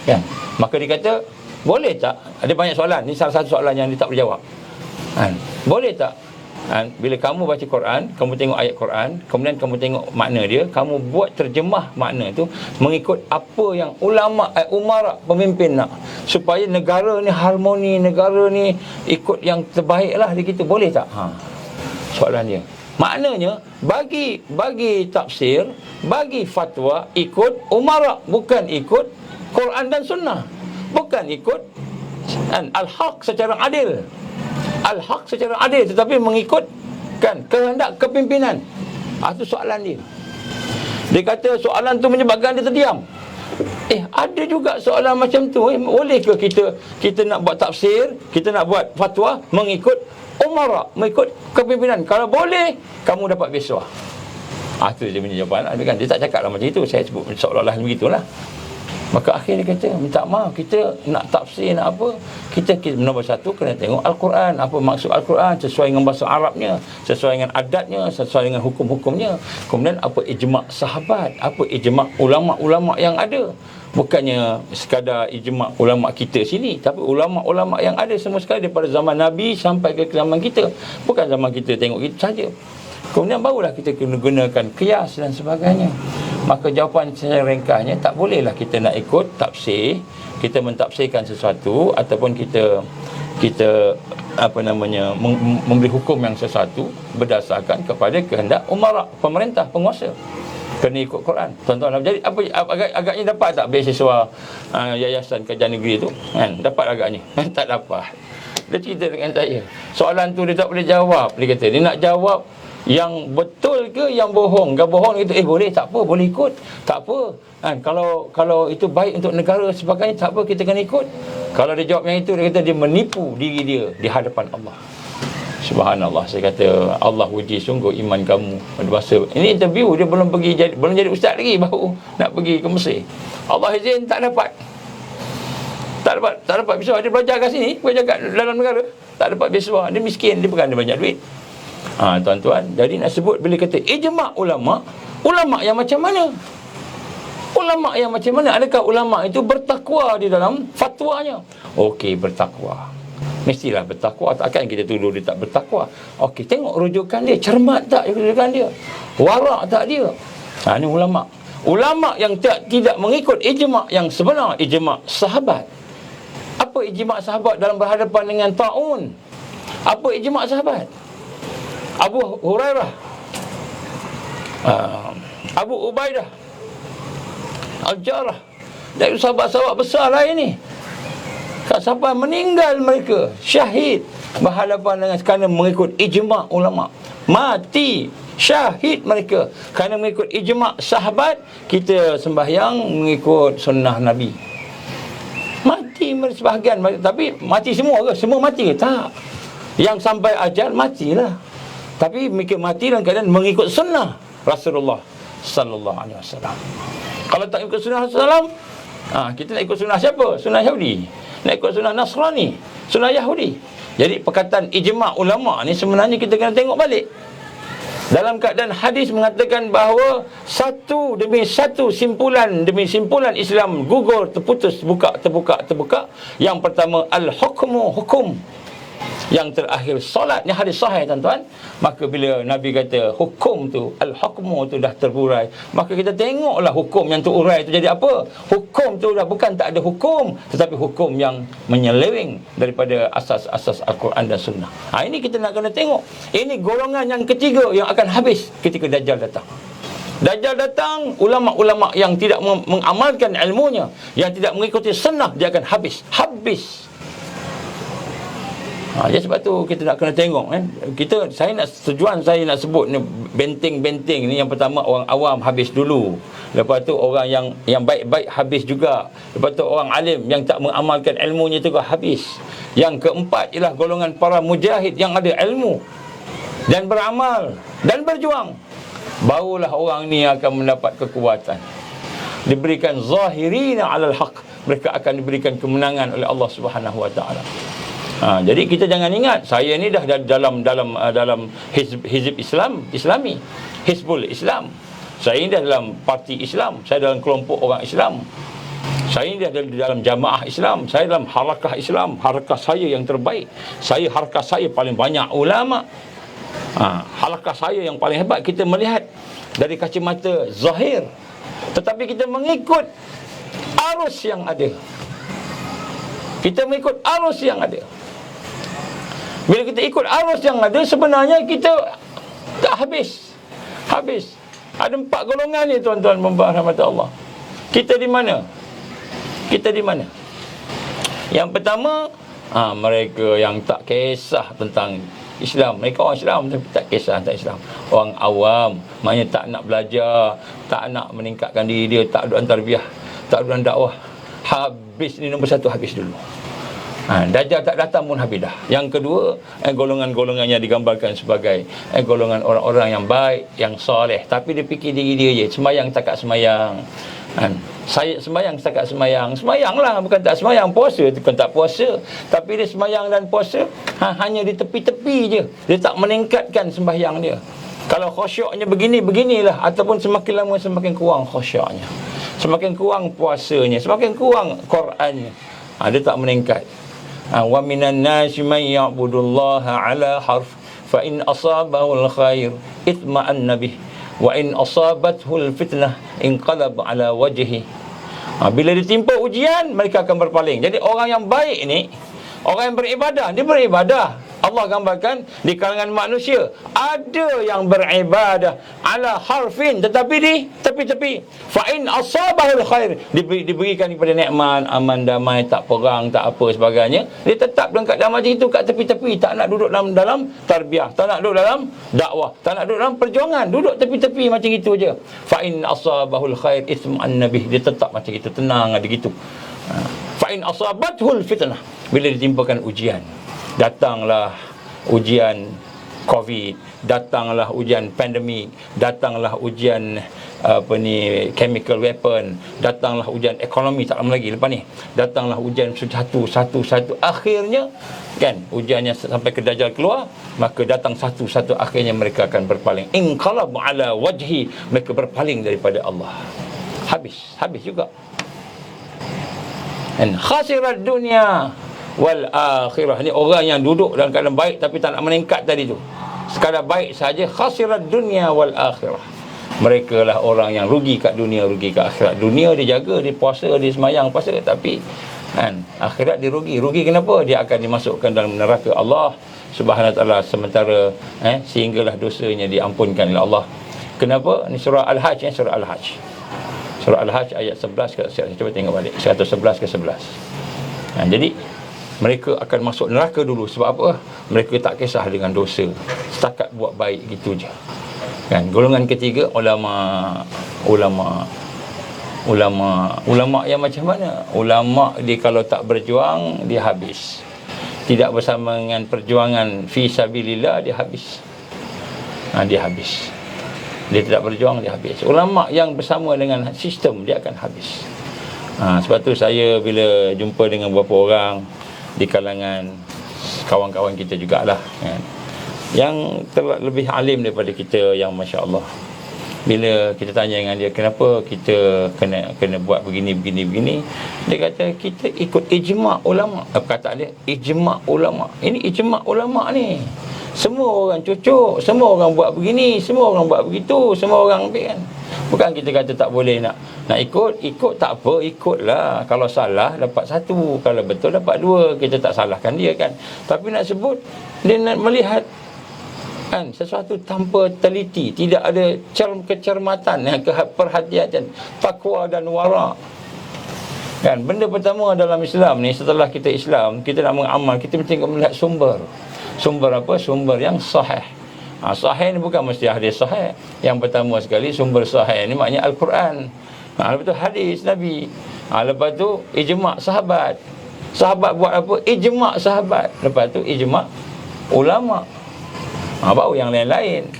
kan. Maka dia kata, boleh tak? Ada banyak soalan, ni salah satu soalan yang dia tak boleh jawab. Boleh tak Bila kamu baca Quran, kamu tengok ayat Quran, kemudian kamu tengok makna dia, kamu buat terjemah makna tu mengikut apa yang ulama, umara, pemimpin nak, supaya negara ni harmoni, negara ni ikut yang terbaik lah di kita. Boleh tak? Soalan dia. Maknanya bagi tafsir, bagi fatwa, ikut umara, bukan ikut Quran dan sunnah, bukan ikut al-haq secara adil. Al-haq secara adil, tetapi mengikutkan kehendak kepimpinan. Itu soalan dia. Dia kata soalan tu menyebabkan dia terdiam. Ada juga soalan macam tu. Boleh ke kita nak buat tafsir, kita nak buat fatwa mengikut umara, mengikut kepimpinan? Kalau boleh, kamu dapat beasiswa. Itu dia punya jawapan. Dia tak cakap lah macam itu. Saya sebut seolah-olah begitulah. Maka akhirnya dia kata, minta maaf, kita nak tafsir, nak apa, kita nombor satu kena tengok Al-Quran, apa maksud Al-Quran, sesuai dengan bahasa Arabnya, sesuai dengan adatnya, sesuai dengan hukum-hukumnya. Kemudian apa ijma' sahabat, apa ijma' ulama'-ulama' yang ada. Bukannya sekadar ijma' ulama' kita sini, tapi ulama'-ulama' yang ada semua sekali daripada zaman Nabi sampai ke zaman kita. Bukan zaman kita tengok kita saja. Kemudian barulah kita kena gunakan qiyas dan sebagainya. Maka jawapan saya ringkasnya, tak bolehlah kita nak ikut tafsir, kita mentafsirkan sesuatu ataupun kita memberi hukum yang sesuatu berdasarkan kepada kehendak umara, pemerintah, penguasa. Kena ikut Quran. Tuan-tuan, jadi agaknya dapat tak beasiswa yayasan kerja negeri tu? Dapat agaknya? Tak dapat. Dia cerita dengan saya. Soalan tu dia tak boleh jawab. Dia kata dia nak jawab yang betul ke yang bohong. Kalau bohong itu boleh, tak apa, boleh ikut, tak apa. Kalau itu baik untuk negara sebagainya, tak apa, kita kena ikut. Kalau dia jawab yang itu, dia kata dia menipu diri dia di hadapan Allah. Subhanallah. Saya kata, Allah uji sungguh iman kamu pada masa ini. Interview dia belum jadi ustaz lagi, baru nak pergi ke Mesir. Allah izin tak dapat beasiswa. Dia belajar kat sini, belajar kat dalam negara, tak dapat beasiswa. Dia miskin, dia bukan dia banyak duit. Tuan-tuan, jadi nak sebut bila kata ijma' ulama' yang macam mana? Ulama' yang macam mana? Adakah ulama' itu bertakwa di dalam fatwanya? Okey, bertakwa. Mestilah bertakwa. Takkan kita tuduh dia tak bertakwa. Okey, tengok rujukan dia. Cermat tak rujukan dia? Warak tak dia? Ini ulama'. Ulama' yang tidak mengikut ijma' yang sebenar, ijma' sahabat. Apa ijma' sahabat dalam berhadapan dengan ta'un? Apa ijma' sahabat? Abu Hurairah, Abu Ubaidah, Al-Jarrah, dari sahabat-sahabat besar lah ini. Sampai meninggal mereka, syahid berhadapan dengan, kerana mengikut ijma' ulama'. Mati syahid mereka kerana mengikut ijma' sahabat. Kita sembahyang mengikut sunnah Nabi. Mati sebahagian, tapi mati semua ke? Semua mati ke? Tak. Yang sampai ajal matilah. Tapi mereka mati dalam keadaan mengikut sunnah Rasulullah sallallahu alaihi wasallam. Kalau tak ikut sunnah Rasulullah, kita nak ikut sunnah siapa? Sunnah Yahudi. Nak ikut sunnah Nasrani, sunnah Yahudi. Jadi perkataan ijma' ulama' ni sebenarnya kita kena tengok balik. Dalam keadaan hadis mengatakan bahawa satu demi satu, simpulan demi simpulan Islam gugur, terputus, terbuka. Yang pertama al-hukmu, hukum. Yang terakhir solat. Ni hadis sahih, tuan-tuan. Maka bila Nabi kata hukum tu, al-hukmu tu dah terurai, maka kita tengoklah hukum yang terurai tu jadi apa. Hukum tu dah bukan tak ada hukum, tetapi hukum yang menyeleweng daripada asas-asas Al-Quran dan Sunnah. Ini kita nak kena tengok. Ini golongan yang ketiga yang akan habis ketika Dajjal datang. Dajjal datang, ulama'-ulama' yang tidak mengamalkan ilmunya, yang tidak mengikuti sunnah, dia akan habis. Jadi sebab tu kita nak kena tengok tujuan saya nak sebut ni, benteng-benteng ni. Yang pertama, orang awam habis dulu. Lepas tu orang yang baik-baik habis juga. Lepas tu orang alim yang tak mengamalkan ilmunya tu habis. Yang keempat ialah golongan para mujahid yang ada ilmu dan beramal dan berjuang. Barulah orang ni akan mendapat kekuatan, diberikan zahirina alal haq. Mereka akan diberikan kemenangan oleh Allah Subhanahu wa taala. Jadi kita jangan ingat saya ni dah dalam hizib Islami, Hizbul Islam. Saya ni dah dalam parti Islam, saya dalam kelompok orang Islam. Saya ni dah dalam jamaah Islam, saya dalam harakah Islam, harakah saya yang terbaik. Harakah saya paling banyak ulama. Halakah saya yang paling hebat? Kita melihat dari kacamata zahir, tetapi kita mengikut arus yang ada. Kita mengikut arus yang ada. Bila kita ikut arus yang ada, sebenarnya kita tak habis. Ada 4 golongan ni tuan-tuan membahas rahmat Allah. Kita di mana? Yang pertama, mereka yang tak kisah tentang Islam. Mereka orang Islam tapi tak kisah tentang Islam. Orang awam, maknanya tak nak belajar, tak nak meningkatkan diri dia, tak ada tarbiyah, tak ada dakwah. Habis ni nombor 1, habis dulu. Dajjal tak datang pun habis dah. Yang kedua, golongan-golongan yang digambarkan sebagai golongan orang-orang yang baik, yang soleh, tapi dia fikir diri dia je, sembahyang takat sembahyang. Saya sembahyang setakat sembahyang. Sembahyanglah, bukan tak sembahyang. Puasa bukan tak puasa, tapi dia sembahyang dan puasa hanya di tepi-tepi je. Dia tak meningkatkan sembahyang dia. Kalau khusyuknya beginilah, ataupun semakin lama semakin kurang khusyuknya, semakin kurang puasanya, semakin kurang Qurannya. Dia tak meningkat. Wa minan nasi man ya'budullaha ala harf fa in asabahu al-khair itma'anna bih wa in asabathu al-fitnah inqalab ala wajhi. Bila ditimpa ujian, mereka akan berpaling. Jadi orang yang baik ni, orang yang beribadah, dia beribadah. Allah gambarkan di kalangan manusia ada yang beribadah ala harfin, tetapi di tepi-tepi. Fa in asabahul khair, diberikan kepada nikmat, aman, damai, tak perang, tak apa sebagainya. Dia tetap dalam keadaan macam itu, kat tepi-tepi, tak nak duduk dalam tarbiyah, tak nak duduk dalam dakwah, tak nak duduk dalam perjuangan, duduk tepi-tepi macam itu je. Fa in asabahul khair isma'an nabih, dia tetap macam itu, tenang ada gitu. Fa in asabathul fitnah, bila ditimpakan ujian, datanglah ujian COVID, datanglah ujian pandemik, datanglah ujian chemical weapon, datanglah ujian ekonomi tak lama lagi lepas ni, datanglah ujian satu, akhirnya kan ujiannya sampai ke Dajjal keluar, maka datang satu, akhirnya mereka akan berpaling. Inqalab ala wajhi, mereka berpaling daripada Allah. Habis juga. Dan khasirat dunia wal akhirah. Ni orang yang duduk dalam keadaan baik tapi tak nak meningkat tadi tu, sekadar baik saja. Khasirat dunia wal akhirah, mereka lah orang yang rugi kat dunia, rugi kat akhirat. Dunia dia jaga, dia puasa, dia semayang puasa, tapi akhirat dia rugi. Kenapa? Dia akan dimasukkan dalam neraka Allah Subhanahu wa taala sementara sehinggalah dosanya diampunkan oleh Allah. Kenapa? Ni surah Al-Hajj, surah Al-Hajj. Surah Al-Hajj ayat 11 ke, cuba tengok balik, 111 ke 11. Jadi mereka akan masuk neraka dulu. Sebab apa? Mereka tak kisah dengan dosa, setakat buat baik gitu je. Kan? Golongan ketiga, ulama yang macam mana? Ulama dia kalau tak berjuang, dia habis. Tidak bersama dengan perjuangan fi sabilillah, dia habis. Dia habis. Dia tidak berjuang, dia habis. Ulama yang bersama dengan sistem, dia akan habis. Sebab tu saya bila jumpa dengan beberapa orang di kalangan kawan-kawan kita jugalah, yang lebih alim daripada kita, yang Masya Allah, bila kita tanya dengan dia, kenapa kita kena buat begini, dia kata kita ikut ijma' ulama'. Perkataan dia, ijma' ulama'. Ini ijma' ulama' ni, semua orang cucuk, semua orang buat begini, semua orang buat begitu, semua orang ambil kan. Bukan kita kata tak boleh nak ikut tak apa, ikutlah. Kalau salah dapat 1, kalau betul dapat 2. Kita tak salahkan dia kan. Tapi nak sebut, dia nak melihat kan sesuatu tanpa teliti, tidak ada kecermatan, perhatian, takwa dan wara. Kan, benda pertama dalam Islam ni, setelah kita Islam, kita nak mengamal, kita mesti melihat sumber. Sumber apa? Sumber yang sahih. Sahih ni bukan mesti hadis sahih. Yang pertama sekali, sumber sahih ni maknanya Al-Quran. Lepas tu hadis Nabi. Lepas tu ijma' sahabat. Sahabat buat apa? Ijma' sahabat. Lepas tu ijma' ulama'. Baru yang lain-lain.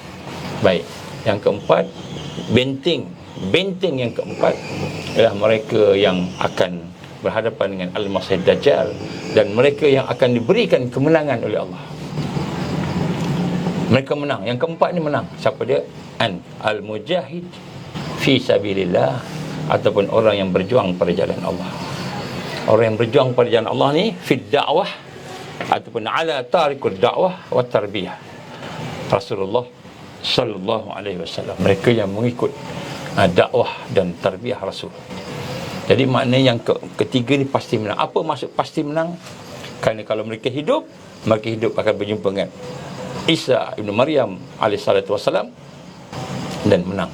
Baik. Yang keempat, benteng yang keempat adalah mereka yang akan berhadapan dengan Al-Masih Dajjal, dan mereka yang akan diberikan kemenangan oleh Allah. Mereka menang. Yang keempat ni menang. Siapa dia? Al-Mujahid fi sabilillah, ataupun orang yang berjuang pada jalan Allah. Orang yang berjuang pada jalan Allah ni fi dakwah, ataupun ala tarikul dakwah wa tarbiyah. Rasulullah sallallahu alaihi wasallam, mereka yang mengikut dakwah dan tarbiyah Rasul. Jadi maknanya yang ketiga ni pasti menang. Apa maksud pasti menang? Kerana kalau mereka hidup akan berjumpa dengan Isa ibn Maryam alaihissalatu wassalam dan menang.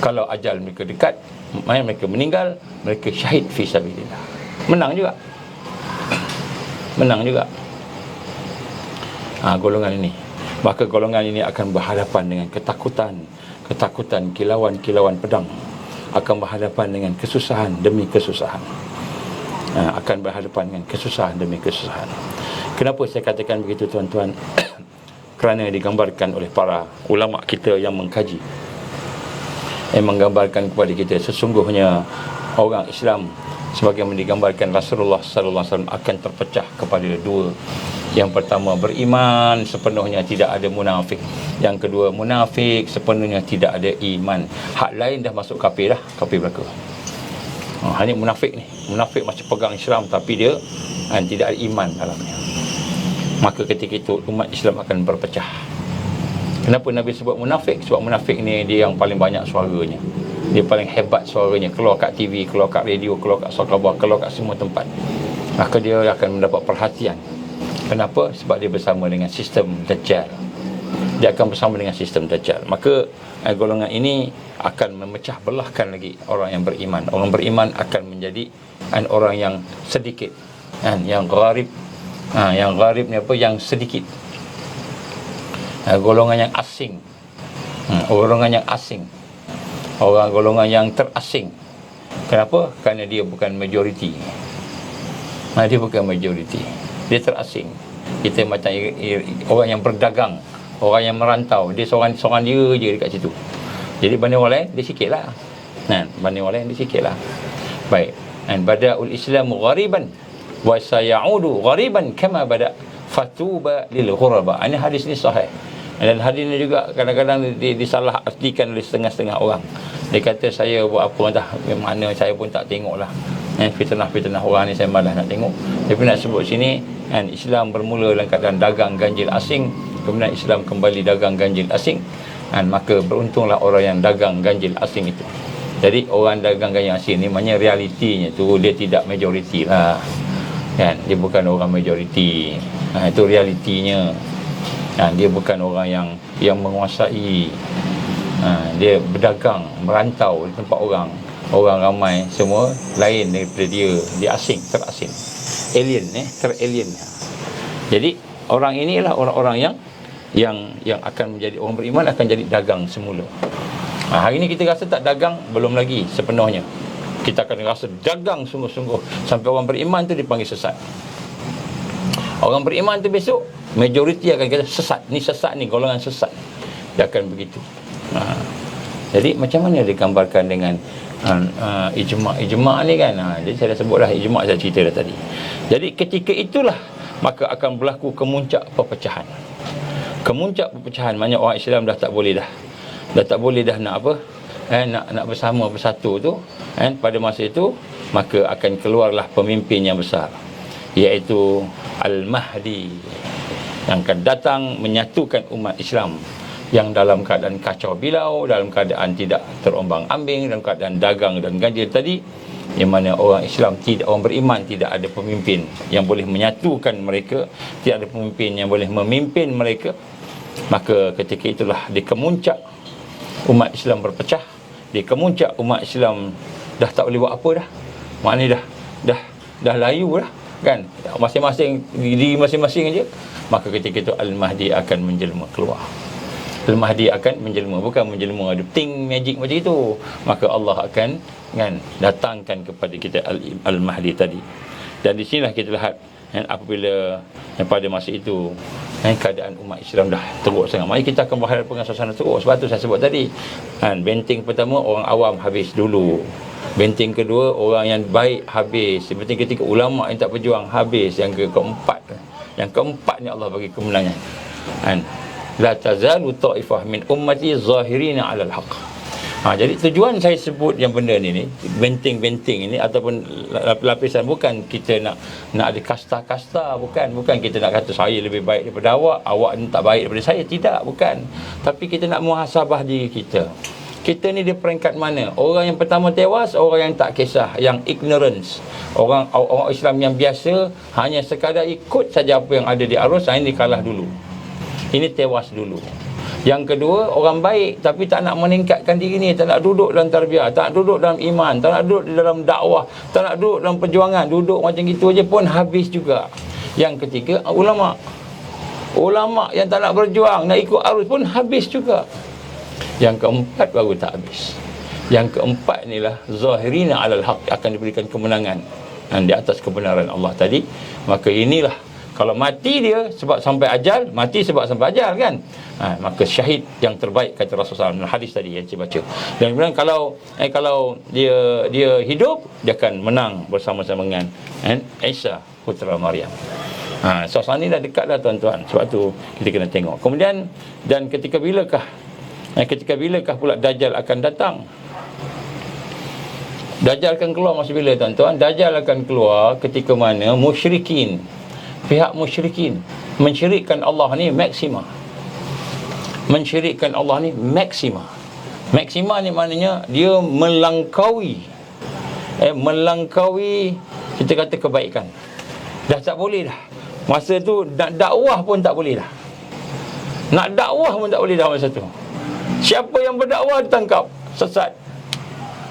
Kalau ajal mereka dekat, mereka meninggal, mereka syahid fi sabilillah, menang juga. Golongan ini, maka golongan ini akan berhadapan dengan ketakutan, kilauan pedang, akan berhadapan dengan kesusahan demi kesusahan. Akan berhadapan dengan kesusahan demi kesusahan. Kenapa saya katakan begitu, tuan-tuan? Kerana digambarkan oleh para ulama kita yang mengkaji, yang menggambarkan kepada kita sesungguhnya orang Islam sebagaimana digambarkan Rasulullah sallallahu alaihi wasallam akan terpecah kepada dua. Yang pertama, beriman sepenuhnya, tidak ada munafik. Yang kedua, munafik sepenuhnya, tidak ada iman. Hak lain dah masuk kafir dah, kafir belaka. Hanya munafik ni, munafik masih pegang Islam tapi dia tidak ada iman dalamnya. Maka ketika itu umat Islam akan berpecah. Kenapa Nabi sebut munafik? Sebab munafik ni dia yang paling banyak suaranya, dia paling hebat suaranya, keluar kat TV, keluar kat radio, keluar kat Sokabah, keluar kat semua tempat. Maka dia akan mendapat perhatian. Kenapa? Sebab dia bersama dengan sistem Dajjal. Dia akan bersama dengan sistem Dajjal. Maka golongan ini akan memecah belahkan lagi orang yang beriman. Orang beriman akan menjadi orang yang sedikit, yang gharib. Yang gharib ni apa? Yang sedikit. Golongan yang asing. Golongan yang asing. Golongan yang terasing. Kenapa? Kerana dia bukan majoriti. Dia bukan majoriti. Dia terasing. Kita macam orang yang berdagang, orang yang merantau, dia seorang dia je dekat situ. Jadi banding orang lain dia sikitlah. Banding orang lain dia sikitlah. Baik. Bada'ul Islam ghariban wa sayaudu ghariban kama bada' fatuba lil ghuraba. Ini hadis ni sahih. Dan hadis ni juga kadang-kadang disalah artikan oleh setengah-setengah orang. Dia kata saya buat apa entah, mana saya pun tak tengoklah. Fitnah-fitnah orang ni saya malas nak tengok. Tapi nak sebut sini, Islam bermula dalam keadaan dagang ganjil asing, kemudian Islam kembali dagang ganjil asing. Maka beruntunglah orang yang dagang ganjil asing itu. Jadi orang dagang ganjil asing ni maknanya realitinya tu dia tidak majoriti lah. Dia bukan orang majoriti. Itu realitinya. Dia bukan orang yang menguasai. Dia berdagang, merantau di tempat orang ramai, semua lain daripada dia asing, terasing, alien, teralien. Jadi orang inilah orang-orang yang akan menjadi orang beriman, akan jadi dagang semula. Hari ini kita rasa tak dagang, belum lagi sepenuhnya. Kita akan rasa dagang sungguh-sungguh sampai orang beriman tu dipanggil sesat. Orang beriman tu besok majoriti akan kata sesat ni golongan sesat. Dia akan begitu. Jadi macam mana digambarkan dengan ijma' ni kan. Jadi saya dah sebutlah ijma', saya cerita dah tadi. Jadi ketika itulah maka akan berlaku kemuncak perpecahan. Kemuncak perpecahan maknanya orang Islam dah tak boleh dah nak apa, nak bersama bersatu tu. Pada masa itu maka akan keluarlah pemimpin yang besar, iaitu Al-Mahdi, yang akan datang menyatukan umat Islam yang dalam keadaan kacau bilau, dalam keadaan tidak terombang-ambing, dalam keadaan dagang dan ganjil tadi, yang mana orang Islam orang beriman tidak ada pemimpin yang boleh menyatukan mereka, tidak ada pemimpin yang boleh memimpin mereka. Maka ketika itulah di kemuncak umat Islam berpecah, di kemuncak umat Islam dah tak boleh buat apa dah. Maknanya dah layu dah kan, masing-masing diri masing-masing aja. Maka ketika itu Al-Mahdi akan menjelma keluar. Al-Mahdi akan menjelma, bukan menjelma ada ting magic macam itu. Maka Allah akan datangkan kepada kita Al-Mahdi tadi. Dan di sinilah kita lihat apabila pada masa itu keadaan umat Islam dah teruk sangat. Mari kita akan berhadapan dengan suasana teruk. Sebab tu saya sebut tadi, benteng pertama orang awam habis dulu, benteng kedua orang yang baik habis, benteng ketiga ulama yang tak berjuang habis, yang keempat ni Allah bagi kemenangan. La tazalu ta'ifah min ummati zahirina 'alal haqq. Jadi tujuan saya sebut yang benda ni benteng-benteng ini ataupun lapisan, bukan kita nak ada kasta-kasta, bukan kita nak kata saya lebih baik daripada awak ni tak baik daripada saya, tidak, bukan. Tapi kita nak muhasabah diri kita. Kita ni di peringkat mana? Orang yang pertama tewas, orang yang tak kisah, yang ignorance. Orang Islam yang biasa hanya sekadar ikut saja apa yang ada di arus, ini kalah dulu. Ini tewas dulu. Yang kedua, orang baik tapi tak nak meningkatkan diri ni, tak nak duduk dalam tarbiyah, tak nak duduk dalam iman, tak nak duduk dalam dakwah, tak nak duduk dalam perjuangan, duduk macam gitu aja pun habis juga. Yang ketiga, ulama yang tak nak berjuang, nak ikut arus pun habis juga. Yang keempat baru tak habis. Yang keempat inilah zahirina alal haq, akan diberikan kemenangan di atas kebenaran Allah tadi. Maka inilah, kalau mati dia sebab sampai ajal, mati sebab sampai ajal kan, maka syahid yang terbaik, kata Rasulullah SAW. Hadis tadi yang saya baca. Dan kemudian kalau dia hidup, dia akan menang bersama-sama dengan Isa putera Maryam. Suasana ni dah dekat dah tuan-tuan. Sebab tu kita kena tengok. Kemudian, dan ketika bilakah pula Dajjal akan datang? Dajjal akan keluar masa bila tuan-tuan? Dajjal akan keluar ketika mana pihak musyrikin mensyirikkan Allah ni maksima. Mensyirikkan Allah ni maksima. Maksima ni maknanya dia melangkaui kita kata kebaikan. Dah tak boleh dah. Masa tu nak dakwah pun tak boleh dah. Nak dakwah pun tak boleh dah masa tu. Siapa yang berdakwah ditangkap sesat.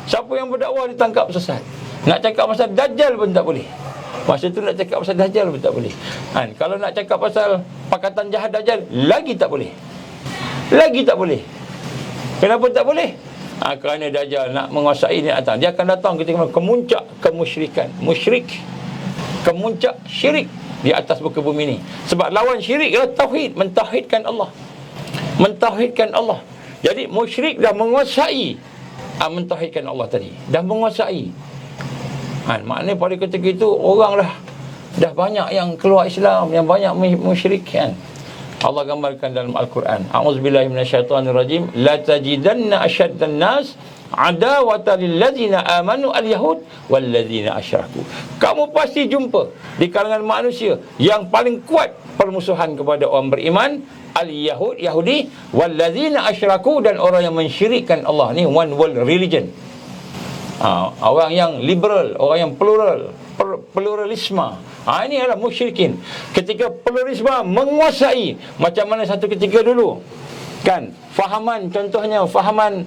Siapa yang berdakwah ditangkap sesat. Nak cakap pasal Dajjal pun tak boleh. Masa tu nak cakap pasal Dajjal pun tak boleh. Kalau nak cakap pasal pakatan jahat Dajjal, lagi tak boleh. Kenapa tak boleh? Kerana Dajjal nak menguasai ni atas. Dia akan datang ketika kemuncak kemusyrikan. Musyrik, kemuncak syirik di atas muka bumi ni. Sebab lawan syirik adalah tauhid, mentauhidkan Allah. Jadi musyrik dah menguasai mentauhidkan Allah tadi. Dah menguasai. Maknanya pada ketika itu orang dah banyak yang keluar Islam, yang banyak musyrik kan. Allah gambarkan dalam Al-Quran, a'udzubillahi minasyaitonirrajim, la tajidanna asyaddan nas adawatan lil ladzina amanu al-yahud wal ladzina asyraku. Kamu pasti jumpa di kalangan manusia yang paling kuat permusuhan kepada orang beriman, al-yahud, Yahudi, wal ladzina asyraku, dan orang yang mensyirikkan Allah. Ni one world religion. Orang yang liberal, orang yang pluralisme. Ini adalah musyrikin. Ketika pluralisme menguasai, macam mana satu ketika dulu kan, contohnya fahaman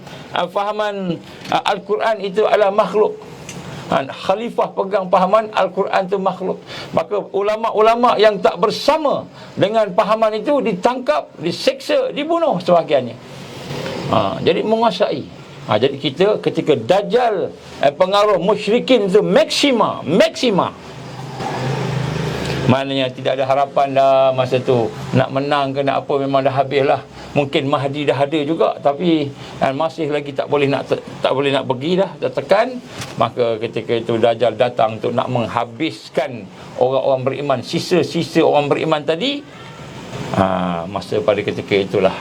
Al-Quran itu adalah makhluk. Khalifah pegang fahaman Al-Quran itu makhluk. Maka ulama-ulama yang tak bersama dengan fahaman itu ditangkap, diseksa, dibunuh sebahagiannya. Jadi menguasai. Jadi kita ketika Dajjal pengaruh musyrikin itu maksima. Maknanya tidak ada harapan dah masa tu. Nak menang ke nak apa, memang dah habis lah. Mungkin Mahdi dah ada juga, tapi masih lagi tak boleh nak pergi dah, tertekan. Maka ketika itu Dajjal datang untuk nak menghabiskan orang-orang beriman, sisa-sisa orang beriman tadi. Masa pada ketika itulah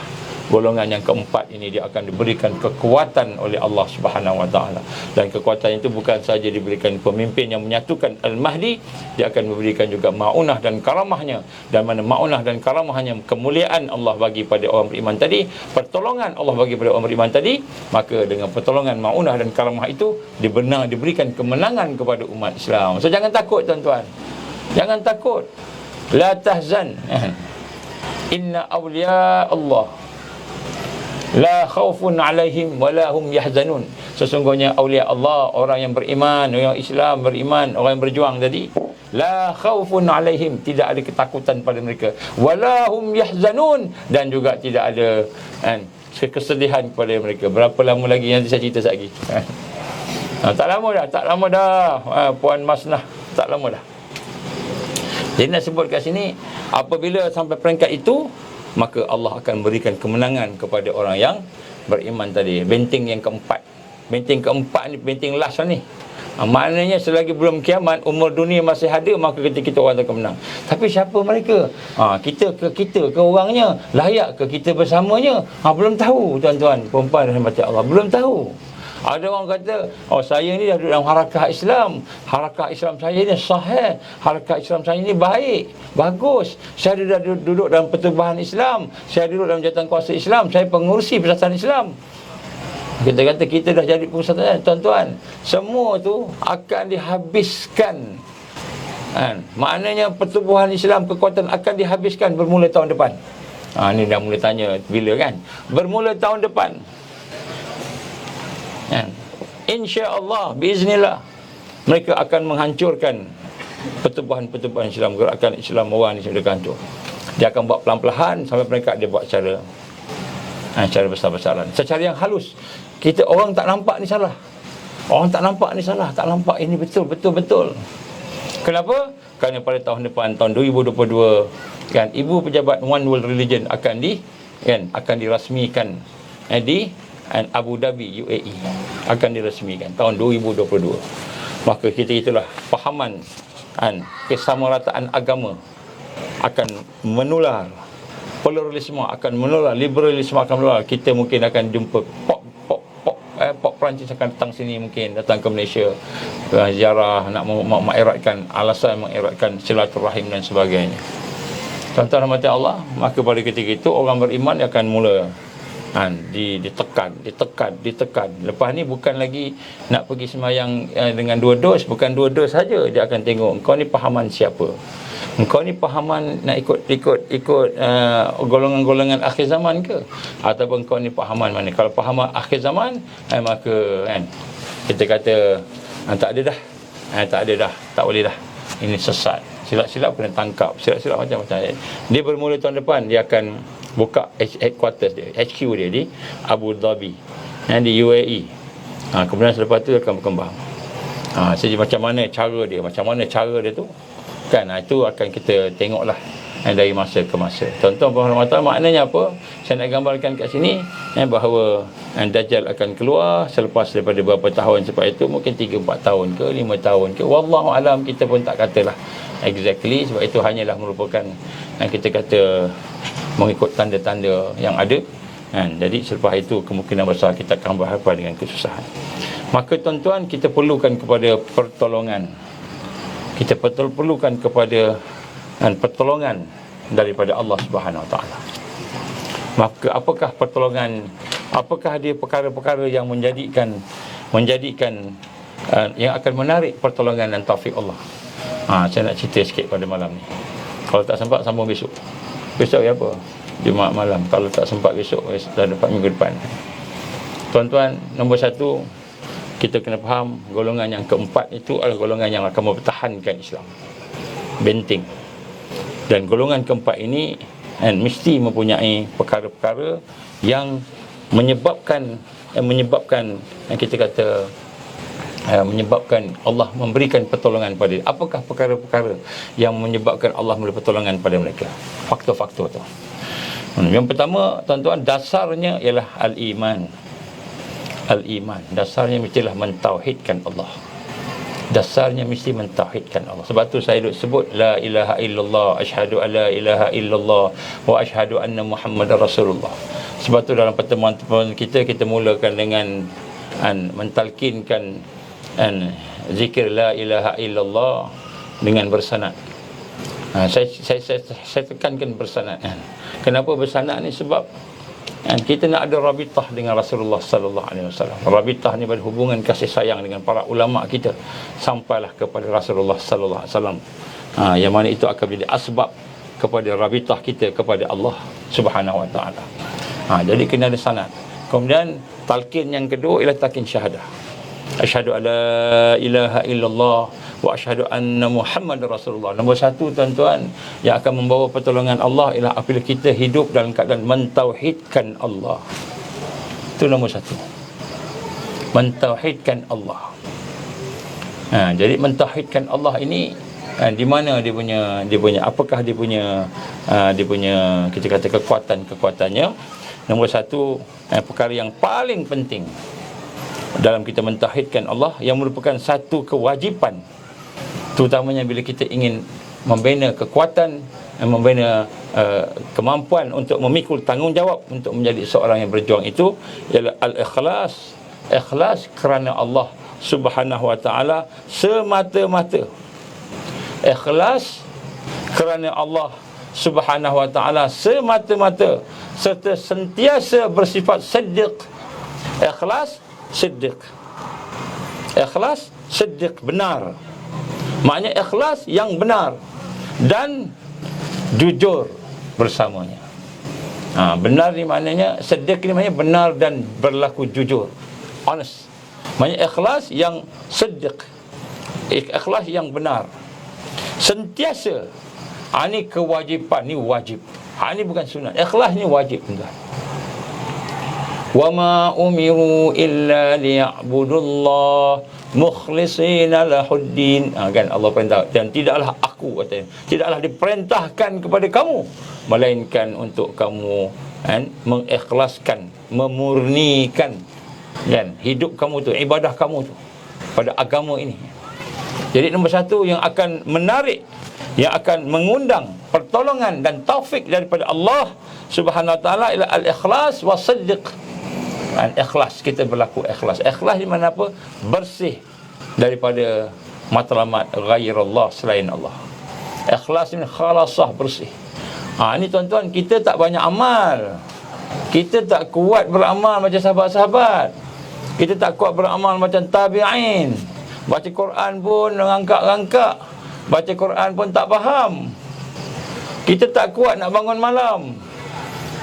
golongan yang keempat ini dia akan diberikan kekuatan oleh Allah Subhanahu Wa Taala. Dan kekuatan itu bukan saja diberikan pemimpin yang menyatukan Al-Mahdi, dia akan memberikan juga maunah dan karamahnya. Dan mana maunah dan karamahnya, kemuliaan Allah bagi pada orang beriman tadi, pertolongan Allah bagi pada orang beriman tadi, maka dengan pertolongan maunah dan karamah itu diberikan kemenangan kepada umat Islam. So jangan takut tuan-tuan. Jangan takut. La tahzan. Inna awliya Allah la khaufun alaihim wala hum yahzanun. Sesungguhnya aulia Allah, orang yang beriman, orang Islam beriman, orang yang berjuang tadi, la khaufun alaihim, tidak ada ketakutan pada mereka, wala hum yahzanun, dan juga tidak ada kesedihan kepada mereka. Berapa lama lagi, nanti saya cerita lagi. Tak lama dah Puan Masnah, tak lama dah. Jadi nak sebut kat sini, apabila sampai peringkat itu, maka Allah akan berikan kemenangan kepada orang yang beriman tadi. Benteng yang keempat. Benteng keempat ni, benteng last ni. Maknanya selagi belum kiamat, umur dunia masih ada, maka kita orang akan menang. Tapi siapa mereka? Kita ke orangnya, layak ke kita bersamanya? Belum tahu, tuan-tuan, perempuan rahmati Allah, belum tahu. Ada orang kata, saya ni dah duduk dalam harakah Islam. Harakah Islam saya ni sahih. Harakah Islam saya ni baik, bagus. Saya dah duduk dalam pertubuhan Islam. Saya duduk dalam jawatan kuasa Islam. Saya pengurusi persatuan Islam. Kita kata kita dah jadi persatuan. Tuan-tuan, semua tu akan dihabiskan. Maknanya pertubuhan Islam, kekuatan akan dihabiskan bermula tahun depan. Ni dah mula tanya bila kan? Bermula tahun depan. InsyaAllah, biiznillah, mereka akan menghancurkan pertubuhan-pertubuhan Islam, gerakan Islam orang ni sudah hancur. Dia akan buat pelan-pelan sampai mereka dia buat secara besar-besaran, secara yang halus. Orang tak nampak ni salah. Orang tak nampak ni salah, tak nampak ini betul. Kenapa? Kerana pada tahun depan, tahun 2022 kan, ibu pejabat One World Religion akan dirasmikan di Abu Dhabi, UAE, akan dirasmikan tahun 2022. Maka itulah pahaman kesamarataan agama akan menular, pluralisme akan menular, liberalisme akan menular. Kita mungkin akan jumpa Pop Perancis akan datang sini, mungkin datang ke Malaysia ziarah, nak mengeratkan, alasan mengeratkan silaturahim dan sebagainya. Tuan-tuan rahmati Allah, maka pada ketika itu orang beriman akan mula ditekan. Lepas ni bukan lagi nak pergi sembahyang dengan 2 dos, bukan 2 dos saja. Dia akan tengok engkau ni pahaman siapa. Engkau ni pahaman nak ikut golongan-golongan akhir zaman ke, ataupun engkau ni pahaman mana? Kalau pahaman akhir zaman, maka kita kata tak ada dah. Tak boleh dah. Ini sesat. Silap-silap kena tangkap. Silap-silap macam-macam. Dia bermula tahun depan, dia akan buka headquarters dia, HQ dia di Abu Dhabi, di UAE. Kemudian selepas tu akan berkembang. Jadi macam mana cara dia tu kan, itu akan kita tengoklah dari masa ke masa. Tuan-tuan berhormatan, maknanya apa? Saya nak gambarkan kat sini bahawa Dajjal akan keluar selepas daripada berapa tahun selepas itu, mungkin 3-4 tahun ke 5 tahun ke, wallahu alam, kita pun tak katalah exactly, sebab itu hanyalah merupakan kita kata mengikut tanda-tanda yang ada. Jadi selepas itu kemungkinan besar kita akan berhadapan dengan kesusahan. Maka tuan-tuan, kita perlukan kepada pertolongan. Kita perlukan kepada pertolongan daripada Allah Subhanahu Wa Taala. Maka apakah pertolongan? Apakah dia perkara-perkara yang menjadikan yang akan menarik pertolongan dan taufik Allah? Saya nak cerita sikit pada malam ni. Kalau tak sempat, sambung besok. Besok apa? Jumaat malam. Kalau tak sempat besok, dah dapat minggu depan. Tuan-tuan, nombor 1, kita kena faham golongan yang keempat itu adalah golongan yang akan mempertahankan Islam, benteng. Dan golongan keempat ini mesti mempunyai perkara-perkara yang menyebabkan kita kata menyebabkan Allah memberikan pertolongan pada dia. Apakah perkara-perkara yang menyebabkan Allah memberi pertolongan pada mereka? Faktor-faktor tu. Yang pertama, tuan-tuan, dasarnya ialah al-iman. Al-iman, dasarnya mestilah mentauhidkan Allah. Dasarnya mesti mentauhidkan Allah. Sebab tu saya duk sebut la ilaha illallah, asyhadu alla ilaha illallah wa asyhadu anna Muhammadar Rasulullah. Sebab tu dalam pertemuan-pertemuan kita mulakan dengan mentalkinkan zikir la ilaha illallah dengan bersanad. Saya tekankan bersanad. Kenapa bersanad ni? Sebab kita nak ada rabitah dengan Rasulullah sallallahu alaihi wasallam. Rabitah ni berhubungan kasih sayang dengan para ulama kita sampailah kepada Rasulullah sallallahu alaihi wasallam. Yang mana itu akan menjadi asbab kepada rabitah kita kepada Allah Subhanahu wa taala. Jadi kena ada sanad. Kemudian talqin yang kedua ialah talqin syahadah. Asyhadu alla ilaha illallah wa asyhadu anna Muhammadar Rasulullah. Nombor 1, tuan-tuan, yang akan membawa pertolongan Allah ialah apabila kita hidup dalam keadaan mentauhidkan Allah. Itu nombor 1. Mentauhidkan Allah. Jadi mentauhidkan Allah ini di mana dia punya apakah dia punya kita kata kekuatannya. Nombor 1, perkara yang paling penting dalam kita mentauhidkan Allah, yang merupakan satu kewajipan, terutamanya bila kita ingin membina kekuatan, membina kemampuan untuk memikul tanggungjawab untuk menjadi seorang yang berjuang, itu ialah al-ikhlas. Ikhlas kerana Allah Subhanahu wa ta'ala semata-mata. Ikhlas kerana Allah Subhanahu wa ta'ala semata-mata, serta sentiasa bersifat siddiq. Ikhlas, siddiq. Ikhlas, siddiq, benar. Maknanya ikhlas yang benar dan jujur bersamanya. Benar ni maknanya, siddiq ni maknanya benar dan berlaku jujur, honest. Maknanya ikhlas yang siddiq, ikhlas yang benar, sentiasa. Ini kewajipan, ni wajib. Ini bukan sunat. Ikhlas ni wajib, tuan. Wa ma umiru illa liya'budullah mukhlisina lahuddin. Kan Allah perintah, dan tidaklah aku, katanya, tidaklah diperintahkan kepada kamu melainkan untuk kamu mengikhlaskan, memurnikan hidup kamu tu, ibadah kamu tu pada agama ini. Jadi nombor satu yang akan menarik, yang akan mengundang pertolongan dan taufik daripada Allah Subhanahu wa ta'ala ialah al-ikhlas wa siddiq. Ikhlas, kita berlaku ikhlas. Ikhlas di mana apa? Bersih daripada matlamat ghairallah, selain Allah. Ikhlas ni khalasah, bersih. Ini tuan-tuan, kita tak banyak amal, kita tak kuat beramal macam sahabat-sahabat, kita tak kuat beramal macam tabi'in. Baca Quran pun rangkak-rangkak, baca Quran pun tak faham. Kita tak kuat nak bangun malam.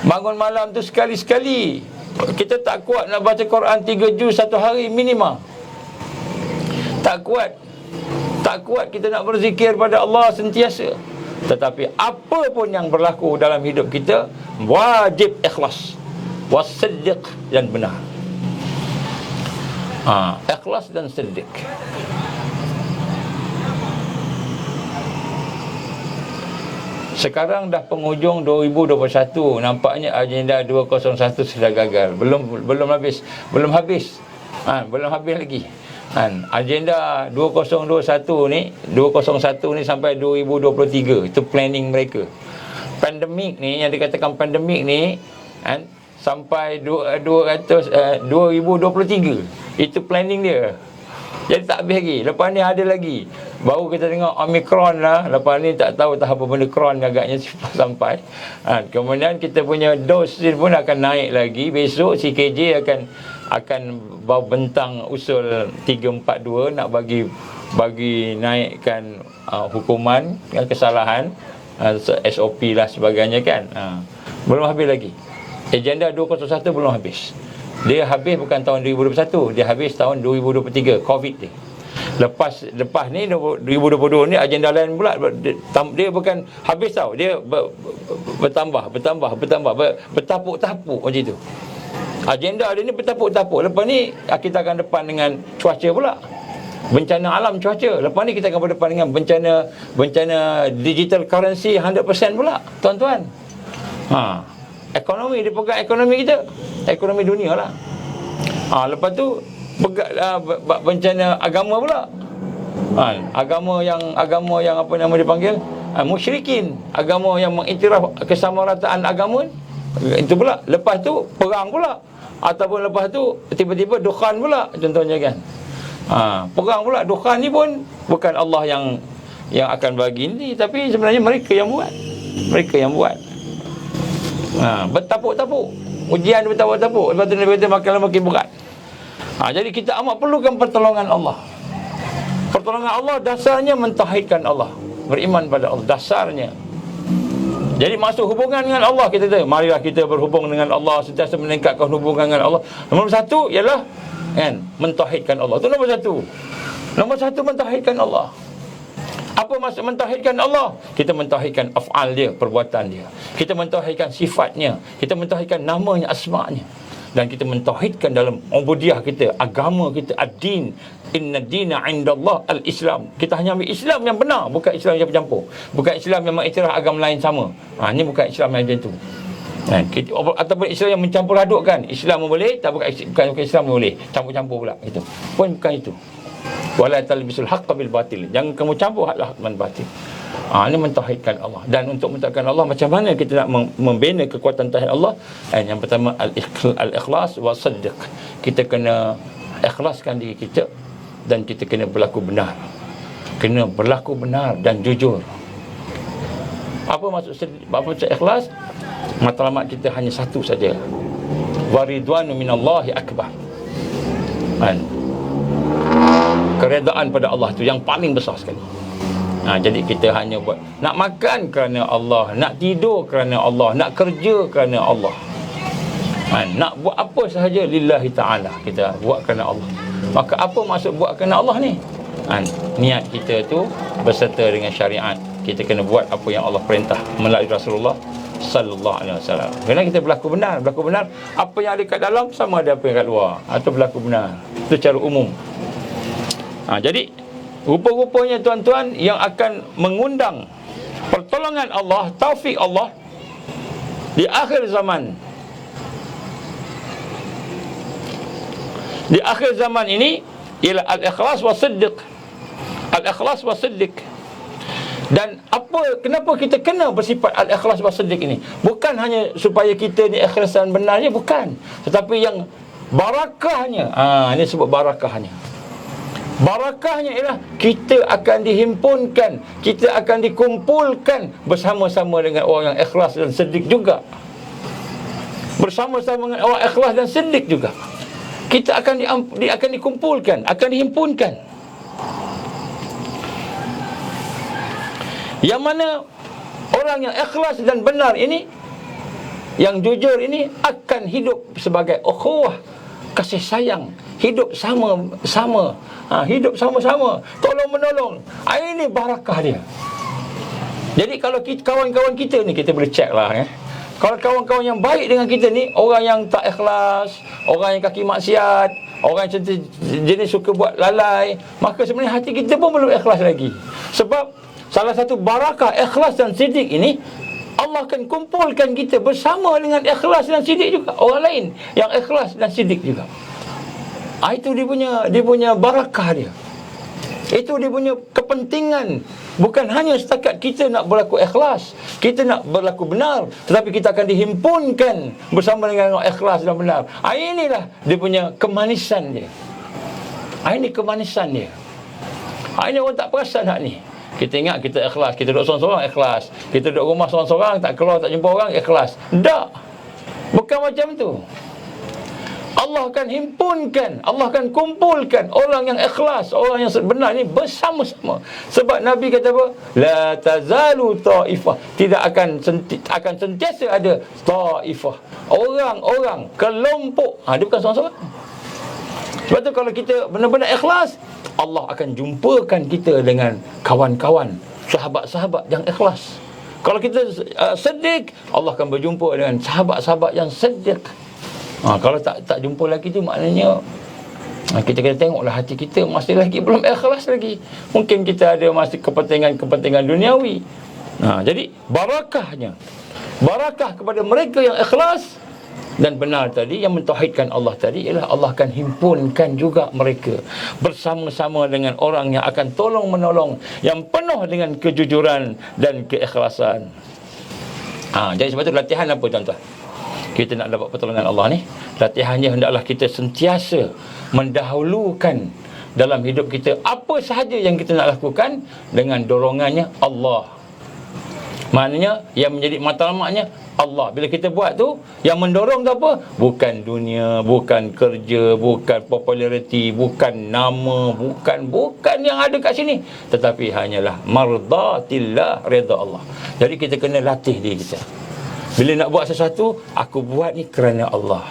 Bangun malam tu sekali-sekali. Kita tak kuat nak baca Quran 3 juz satu hari minima. Tak kuat. Tak kuat kita nak berzikir pada Allah sentiasa. Tetapi apa pun yang berlaku dalam hidup kita, wajib ikhlas, wasiddiq, dan benar. Ikhlas dan siddiq. Sekarang dah penghujung 2021, nampaknya agenda 201 sudah gagal. Belum habis. Belum habis lagi. Agenda 2021 ni sampai 2023, itu planning mereka. Pandemik ni, yang dikatakan pandemik ni, sampai 2023, itu planning dia. Jadi tak habis lagi. Lepas ni ada lagi. Baru kita tengok Omicron lah. Lepas ni tak tahu apa benda Cron agaknya sampai. Kemudian kita punya dosis pun akan naik lagi. Besok CKJ akan bawa bentang usul 342 nak bagi naikkan hukuman kesalahan, SOP lah sebagainya kan. Belum habis lagi. Agenda 201 belum habis. Dia habis bukan tahun 2021, dia habis tahun 2023, Covid ni. Lepas ni 2022 ni agenda lain pula. Dia bukan habis tau, dia bertambah, bertapuk-tapuk macam tu. Agenda dia ni bertapuk-tapuk. Lepas ni kita akan depan dengan cuaca pula, bencana alam cuaca. Lepas ni kita akan berdepan dengan bencana digital currency 100% pula, tuan-tuan. Ekonomi, dia pegang ekonomi kita, ekonomi dunia lah. Lepas tu bencana agama pula. Agama yang apa nama dipanggil, musyrikin, agama yang mengiktiraf kesamarataan agama, itu pula. Lepas tu perang pula, ataupun lepas tu tiba-tiba dukhan pula, contohnya kan. Perang pula, dukhan ni pun bukan Allah yang akan bagi ni, tapi sebenarnya mereka yang buat. Bertapuk-tapuk, ujian bertapuk-tapuk. Lepas tu Nabi kata makin berat. Jadi kita amat perlukan pertolongan Allah. Pertolongan Allah dasarnya mentauhidkan Allah, beriman pada Allah, dasarnya. Jadi masuk hubungan dengan Allah, kita kata marilah kita berhubung dengan Allah, sentiasa meningkatkan hubungan dengan Allah. Nombor satu ialah mentauhidkan Allah. Itu nombor satu. Nombor satu, mentauhidkan Allah. Apa maksud mentauhidkan Allah? Kita mentauhidkan af'al dia, perbuatan dia. Kita mentauhidkan sifatnya. Kita mentauhidkan namanya, asma'nya. Dan kita mentauhidkan dalam ubudiyah kita, agama kita, ad-din. Inna dina indallah al-Islam. Kita hanya ambil Islam yang benar, bukan Islam yang bercampur. Bukan Islam yang mengiktiraf agama lain sama. Ini bukan Islam yang macam tu. Ataupun Islam yang mencampur adukkan. Islam boleh, tak bukan Islam boleh. Campur-campur pula itu. Pun bukan itu. Wala talbisul haqqa bil batil. Jangan kamu campur hak dengan batil. Ini mentauhidkan Allah. Dan untuk mentauhidkan Allah, macam mana kita nak membina kekuatan tauhid Allah? Yang pertama al-ikhlas wa sidq. Kita kena ikhlaskan diri kita dan kita kena berlaku benar. Kena berlaku benar dan jujur. Apa maksud ikhlas? Matlamat kita hanya satu saja. Waridwanu minallahi akbar. Keredaan pada Allah tu yang paling besar sekali. Jadi kita hanya buat, nak makan kerana Allah, nak tidur kerana Allah, nak kerja kerana Allah, nak buat apa sahaja lillahi ta'ala, kita buat kerana Allah. Maka apa maksud buat kerana Allah ni? Niat kita tu berserta dengan syariat. Kita kena buat apa yang Allah perintah melalui Rasulullah sallallahu alaihi wasallam. Kena kita berlaku benar. Berlaku benar, apa yang ada kat dalam sama ada apa yang kat luar, atau berlaku benar. Itu cara umum. Jadi rupa-rupanya tuan-tuan yang akan mengundang pertolongan Allah, taufik Allah di akhir zaman. Di akhir zaman ini ialah al-ikhlas wa sidq. Al-ikhlas wa sidq. Dan kenapa kita kena bersifat al-ikhlas wa sidq ini? Bukan hanya supaya kita ni ikhlas dan benarnya, bukan. Tetapi yang barakahnya, ini sebut barakahnya. Barakahnya ialah kita akan dihimpunkan, kita akan dikumpulkan bersama-sama dengan orang yang ikhlas dan siddiq juga. Bersama-sama dengan orang ikhlas dan siddiq juga. Kita akan dikumpulkan, akan dihimpunkan. Yang mana orang yang ikhlas dan benar ini, yang jujur ini, akan hidup sebagai ukhuwah, kasih sayang, hidup sama-sama, hidup sama-sama, tolong menolong. Ini barakah dia. Jadi kalau kawan-kawan kita ni, kita boleh check lah, kalau kawan-kawan yang baik dengan kita ni, orang yang tak ikhlas, orang yang kaki maksiat, orang yang jenis suka buat lalai, maka sebenarnya hati kita pun belum ikhlas lagi. Sebab salah satu barakah ikhlas dan siddiq ini, Allah akan kumpulkan kita bersama dengan ikhlas dan siddiq juga, orang lain yang ikhlas dan siddiq juga. Itu dia punya barakah dia. Itu dia punya kepentingan. Bukan hanya setakat kita nak berlaku ikhlas, kita nak berlaku benar, tetapi kita akan dihimpunkan bersama dengan orang ikhlas dan benar. Inilah dia punya kemanisan dia. Ini kemanisan dia. Ini orang tak perasan hak ni. Kita ingat kita ikhlas, kita duduk seorang-seorang ikhlas, kita duduk rumah seorang-seorang, tak keluar, tak jumpa orang, ikhlas. Tak. Bukan macam tu. Allah akan himpunkan, Allah akan kumpulkan orang yang ikhlas, orang yang benar ni bersama-sama. Sebab Nabi kata apa? La tazalu ta'ifah. Tidak akan sentiasa ada ta'ifah. Orang-orang, kelompok. Dia bukan seorang-seorang. Sebab tu kalau kita benar-benar ikhlas, Allah akan jumpakan kita dengan kawan-kawan, sahabat-sahabat yang ikhlas. Kalau kita siddiq, Allah akan berjumpa dengan sahabat-sahabat yang siddiq. Kalau tak jumpa lagi tu, maknanya kita kena tengoklah hati kita masih lagi belum ikhlas lagi. Mungkin kita ada masih kepentingan duniawi. Jadi barakah kepada mereka yang ikhlas dan benar tadi, yang mentauhidkan Allah tadi, ialah Allah akan himpunkan juga mereka bersama-sama dengan orang yang akan tolong menolong, yang penuh dengan kejujuran dan keikhlasan. Jadi sebab itu latihan apa tuan-tuan? Kita nak dapat pertolongan Allah ni, latihannya hendaklah kita sentiasa mendahulukan dalam hidup kita apa sahaja yang kita nak lakukan dengan dorongannya Allah. Maknanya yang menjadi matlamatnya Allah. Bila kita buat tu, yang mendorong tu apa? Bukan dunia, bukan kerja, bukan populariti, bukan nama, bukan yang ada kat sini, tetapi hanyalah mardatillah, redha Allah. Jadi kita kena latih diri kita. Bila nak buat sesuatu, aku buat ni kerana Allah,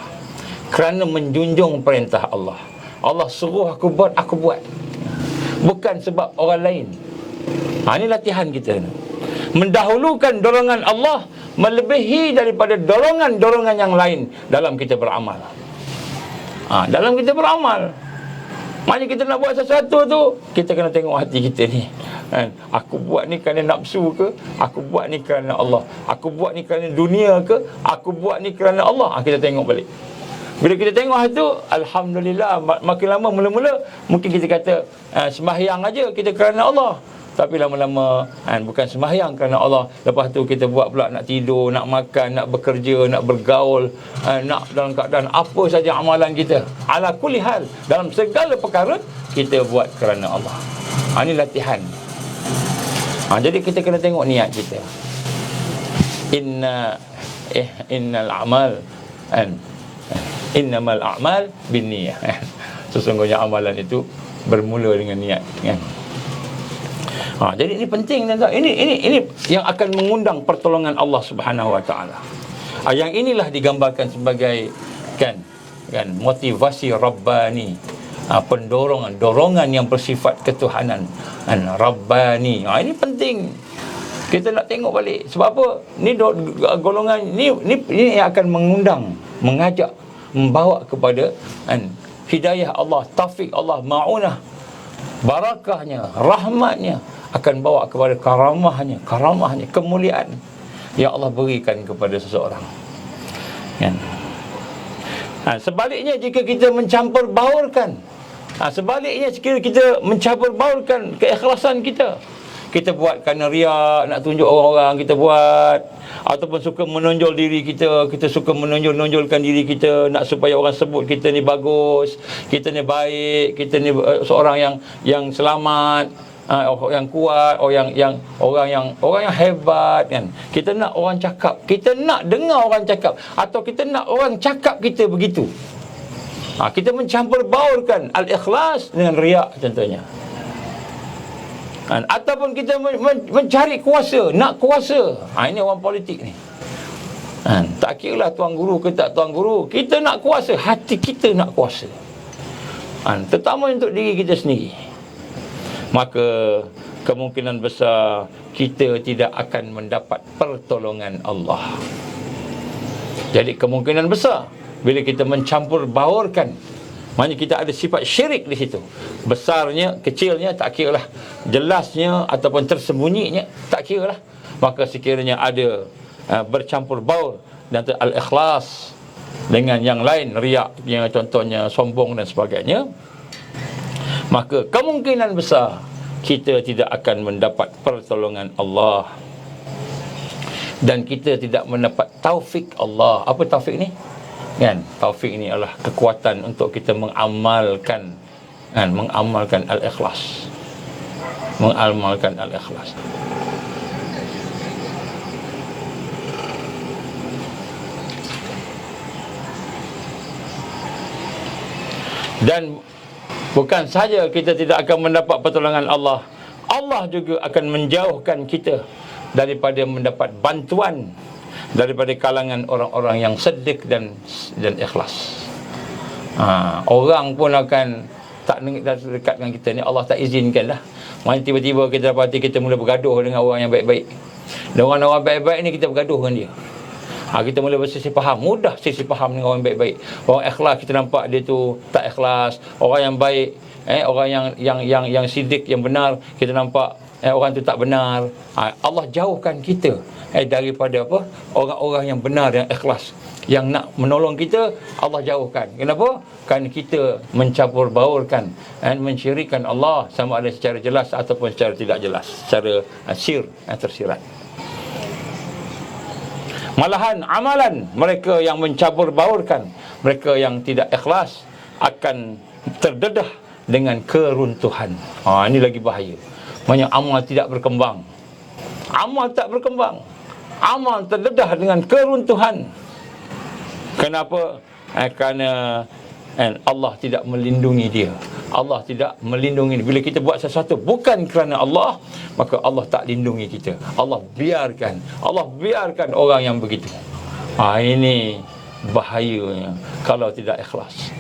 kerana menjunjung perintah Allah. Allah suruh aku buat, aku buat, bukan sebab orang lain. Ini latihan kita, mendahulukan dorongan Allah melebihi daripada dorongan-dorongan yang lain dalam kita beramal. Dalam kita beramal. Maknanya kita nak buat sesuatu tu, kita kena tengok hati kita ni, kan? Aku buat ni kerana nafsu ke? Aku buat ni kerana Allah? Aku buat ni kerana dunia ke? Aku buat ni kerana Allah? Kita tengok balik. Bila kita tengok hal tu, alhamdulillah, makin lama mula-mula mungkin kita kata sembahyang aja kita kerana Allah. Tapi lama-lama bukan sembahyang kerana Allah. Lepas tu kita buat pula nak tidur, nak makan, nak bekerja, nak bergaul, nak dalam keadaan apa saja amalan kita. Ala kulli hal, dalam segala perkara kita buat kerana Allah. Ini latihan. Jadi kita kena tengok niat kita. Innal a'mal innamal a'mal binniyah. Sesungguhnya amalan itu bermula dengan niat, kan? Jadi ini penting, tuan-tuan. Ini yang akan mengundang pertolongan Allah Subhanahu Wa Taala. Yang inilah digambarkan sebagai kan motivasi rabbani, dorongan yang bersifat ketuhanan, rabbani. Ini penting. Kita nak tengok balik. Sebab apa? Ni golongan ni yang akan mengundang, mengajak, membawa kepada hidayah Allah, taufik Allah, ma'unah, barakahnya, rahmatnya, akan bawa kepada karamahnya, kemuliaan yang Allah berikan kepada seseorang, kan? Sebaliknya jika kita mencampur baurkan, sebaliknya jika kita mencampur baurkan keikhlasan kita, kita buat kerana riak, nak tunjuk orang-orang kita buat, ataupun suka menonjol diri kita, kita suka menonjolkan diri kita, nak supaya orang sebut kita ni bagus, kita ni baik, kita ni seorang yang selamat, yang kuat, orang yang hebat, kan? Kita nak orang cakap, kita nak dengar orang cakap, atau kita nak orang cakap kita begitu. Kita mencampur baurkan al-ikhlas dengan riak contohnya. Ataupun kita mencari kuasa, nak kuasa. Ini orang politik ni. Tak kira lah tuan guru ke tak tuan guru, kita nak kuasa, hati kita nak kuasa. Terutama untuk diri kita sendiri. Maka kemungkinan besar kita tidak akan mendapat pertolongan Allah. Jadi kemungkinan besar bila kita mencampur baurkan, maknanya kita ada sifat syirik di situ. Besarnya, kecilnya tak kira lah, jelasnya ataupun tersembunyinya tak kira lah. Maka sekiranya ada bercampur baur dan al-ikhlas dengan yang lain, riaknya contohnya sombong dan sebagainya, maka kemungkinan besar kita tidak akan mendapat pertolongan Allah, dan kita tidak mendapat taufik Allah. Apa taufik ni? Kan? Taufik ni adalah kekuatan untuk kita mengamalkan al-ikhlas. Mengamalkan al-ikhlas. Dan bukan saja kita tidak akan mendapat pertolongan Allah, Allah juga akan menjauhkan kita daripada mendapat bantuan daripada kalangan orang-orang yang sedik dan ikhlas. Orang pun akan tak dekat dengan kita ni, Allah tak izinkan dah. Maksudnya tiba-tiba kita dapati kita mula bergaduh dengan orang yang baik-baik. Dan orang-orang baik-baik ni kita bergaduh dengan dia. Kita mula bersisih faham, mudah sisih faham dengan orang baik-baik. Orang ikhlas kita nampak dia tu tak ikhlas. Orang yang baik, orang yang sidik, yang benar, kita nampak orang tu tak benar. Allah jauhkan kita daripada apa? Orang-orang yang benar, yang ikhlas, yang nak menolong kita, Allah jauhkan. Kenapa? Kerana kita mencampur baurkan, mensyirikkan Allah, sama ada secara jelas ataupun secara tidak jelas, secara tersirat. Malahan amalan mereka yang mencampur baurkan, mereka yang tidak ikhlas, akan terdedah dengan keruntuhan. Ini lagi bahaya. Maksudnya amal tidak berkembang. Amal tak berkembang. Amal terdedah dengan keruntuhan. Kenapa? Kerana Allah tidak melindungi dia. Allah tidak melindungi. Bila kita buat sesuatu bukan kerana Allah, maka Allah tak lindungi kita. Allah biarkan orang yang begitu. Ini bahayanya kalau tidak ikhlas.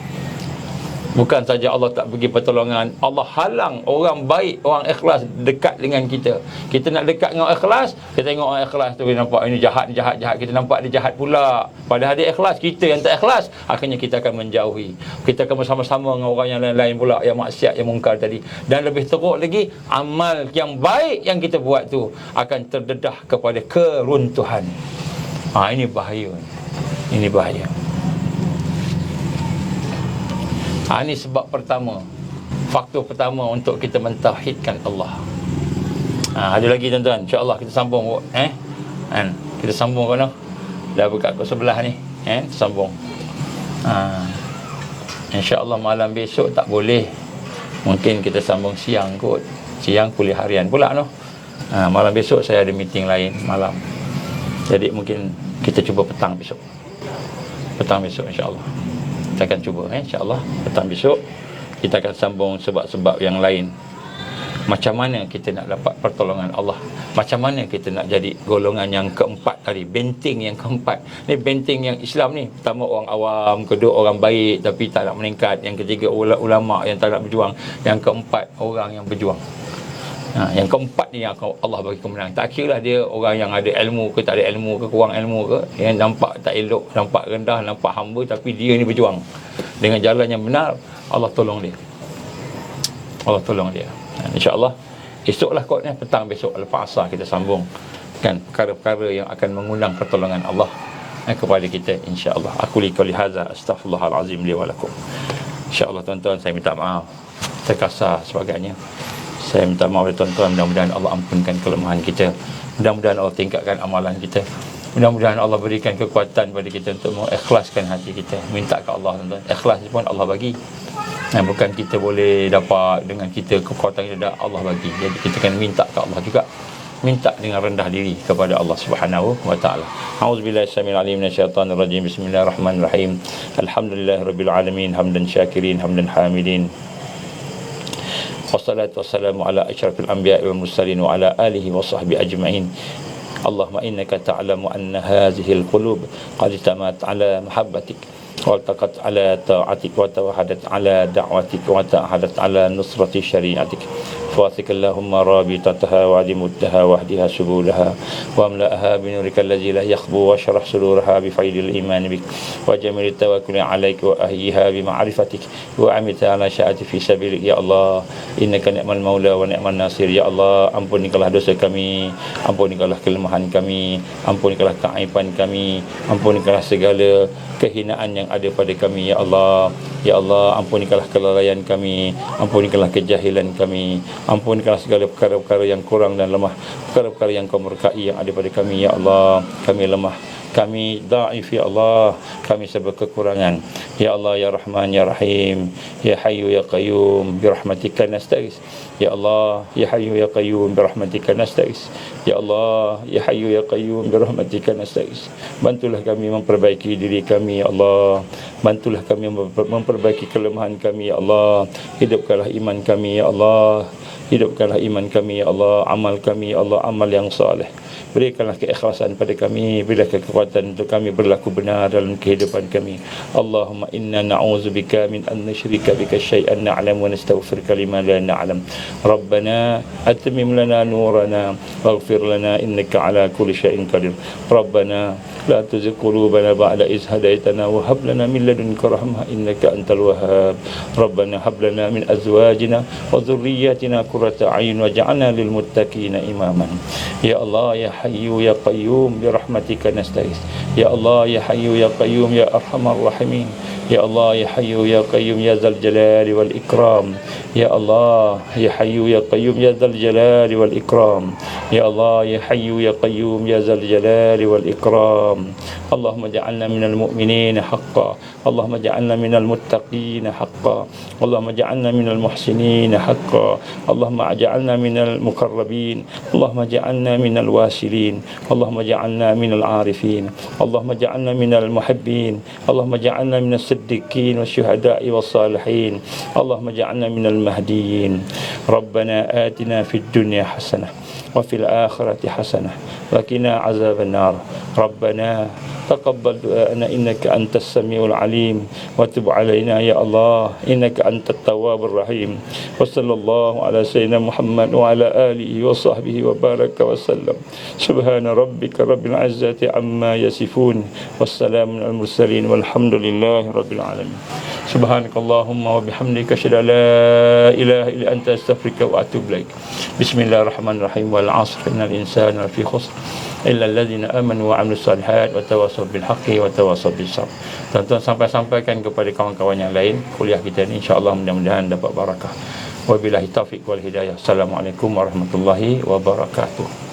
Bukan saja Allah tak bagi pertolongan, Allah halang orang baik, orang ikhlas dekat dengan kita. Kita nak dekat dengan orang ikhlas, kita tengok orang ikhlas tu, nampak ini jahat, kita nampak dia jahat pula. Padahal dia ikhlas, kita yang tak ikhlas, akhirnya kita akan menjauhi. Kita akan bersama-sama dengan orang yang lain-lain pula, yang maksiat, yang mungkar tadi. Dan lebih teruk lagi, amal yang baik yang kita buat tu akan terdedah kepada keruntuhan. Ini bahaya. Ini bahaya. Ini sebab pertama, faktor pertama untuk kita mentauhidkan Allah. Ada lagi tuan-tuan, insya-Allah kita sambung kita sambung kan. Dah buka ke sebelah ni, sambung. Insya-Allah malam besok tak boleh. Mungkin kita sambung siang kot. Siang kuliah harian pula noh. Malam besok saya ada meeting lain malam. Jadi mungkin kita cuba petang besok. Petang besok insya-Allah. Kita akan cuba insya-Allah petang besok kita akan sambung sebab-sebab yang lain. Macam mana kita nak dapat pertolongan Allah? Macam mana kita nak jadi golongan yang keempat tadi, benteng yang keempat. Ni benteng yang Islam ni. Pertama orang awam, kedua orang baik tapi tak nak meningkat, yang ketiga ulama yang tak nak berjuang, yang keempat orang yang berjuang. Yang keempat ni yang Allah bagi kemenangan. Tak kira lah dia orang yang ada ilmu ke tak ada ilmu ke, kurang ilmu ke, yang nampak tak elok, nampak rendah, nampak hamba, tapi dia ni berjuang dengan jalan yang benar. Allah tolong dia. Allah tolong dia. InsyaAllah esoklah kot ni, petang besok lepas asar kita sambung kan perkara-perkara yang akan mengundang pertolongan Allah kepada kita insya-Allah. Aku liqali hadza astaghfirullahalazim li wa lakum. InsyaAllah tuan-tuan, saya minta maaf terkasar sebagainya. Saya minta maaf kepada tuan-tuan. Mudah-mudahan Allah ampunkan kelemahan kita. Mudah-mudahan Allah tingkatkan amalan kita. Mudah-mudahan Allah berikan kekuatan kepada kita untuk mengikhlaskan hati kita. Minta ke Allah tuan-tuan. Ikhlas pun Allah bagi. Bukan kita boleh dapat dengan kita kekuatan kita, Allah bagi. Jadi kita kena minta ke Allah juga. Minta dengan rendah diri kepada Allah Subhanahu wa taala. Auzubillahi samil alim minasyaitonir rajim. Bismillahirrahmanirrahim. Alhamdulillahirabbil alamin, hamdan syakirin, hamdan hamidin. Wassalatu wassalamu ala asyrafil anbiya'i wal mursalin wa ala alihi wa sahbihi ajma'in. Allahumma innaka ta'lamu anna hadhihi al-qulub qad ijtama'at ala mahabbatik wa altaqat ala ta'atik wa tawahadat ala da'watik wa ta'ahadat ala nusrati syari'atik. فاثق اللهم رابطتها وعدمتها واهدها سبولها واملأها بنورك الذي لا يخبو واشرح صدورها بفيض الإيمان بك وجميل التوكل عليك وأهيها بمعرفتك وأمتها على شاءتك في سبيلك يا الله إنك نعم المولى ونعم الناصر يا الله. Ampunikanlah dosa kami, ampunikanlah kelemahan kami, ampunikanlah keaiban kami, ampunikanlah segala kehinaan yang ada pada kami ya Allah. Ya Allah, ampunikanlah kelalaian kami, ampunikanlah kejahilan kami, ampunikanlah segala perkara-perkara yang kurang dan lemah, perkara-perkara yang kau murkai yang ada pada kami ya Allah. Kami lemah, kami dhaif ya Allah, kami serba kekurangan ya Allah. Ya Rahman ya Rahim, ya Hayyu ya Qayyum, birahmatika nastaghis ya Allah. Ya Hayyu ya Qayyum, birahmatika nastaghis ya Allah. Ya Hayyu ya Qayyum, birahmatika nastaghis. Bantulah kami memperbaiki diri kami ya Allah. Bantulah kami memperbaiki kelemahan kami ya Allah. Hidupkanlah iman kami ya Allah. Hidupkanlah iman kami ya Allah. Amal kami ya Allah, amal yang saleh. Berikanlah keikhlasan pada kami, berilah kekuatan untuk kami berlaku benar dalam kehidupan kami. Allahumma inna na'udzubika min an nusyrika bika syai'an na'lam wa nastaghfiruka lima la na'lam. Rabbana atmim lana nurana waghfir lana innaka ala kulli syai'in qadir. Rabbana la tuzigh qulubana ba'da idh hadaytana wa hab lana min ladunka rahmah innaka antal wahhab. Rabbana hab lana min azwajina wa dhurriyyatina qurrata a'yun waj'alna lil muttaqina imaman. Ya Allah ya Hayyu ya Qayyum, birahmatika nastaghis ya Allah. Ya Hayyu ya Qayyum ya Arhamar Rahimin. Ya Allah ya Hayyu ya Qayyum ya Dzal Jalali wal Ikram. Ya Allah ya Hayyu ya Qayyum ya Dzal Jalali wal Ikram. Ya Allah ya Hayyu ya Qayyum ya Dzal Jalali wal Ikram. Allahumma ja'alna minal mu'minina haqqan. Allahumma ja'alna minal muttaqina haqqan. Allahumma ja'alna minal muhsinina haqqan. Allahumma ja'alna minal muqarrabin. Allahumma ja'alna minal wasilin. Allahumma ja'alna minal arifin. Allahumma ja'alna minal muhibbin. Allahumma ja'alna minas siddiqin wasyuhada'i wassalihin. Allahumma ja'alna minal mahdiyin. Rabbana atina fid dunya hasanah وفي الآخرة حسنة وقنا عذاب النار. ربنا تقبل دعاءنا إنك أنت السميع العليم وتب علينا يا الله إنك أنت التواب الرحيم. وصلى الله على سيدنا محمد وعلى آله وصحبه وبارك وسلم. سبحان ربك رب العزة عما يصفون والسلام على المرسلين والحمد لله رب العالمين. سبحانك اللهم وبحمدك أشهد أن لا إله إلا أنت أستغفرك وأتوب إليك. بسم الله الرحمن الرحيم والعصر إن الإنسان لفي خسر إلا الذين آمنوا وعملوا الصالحات وتواصوا بالحق وتواصوا بالصبر. Tuan-tuan sampaikan kepada kawan-kawan yang lain kuliah kita ni, insya-Allah mudah-mudahan dapat barakah. Wabillahi taufiq wal hidayah. Assalamualaikum warahmatullahi wabarakatuh.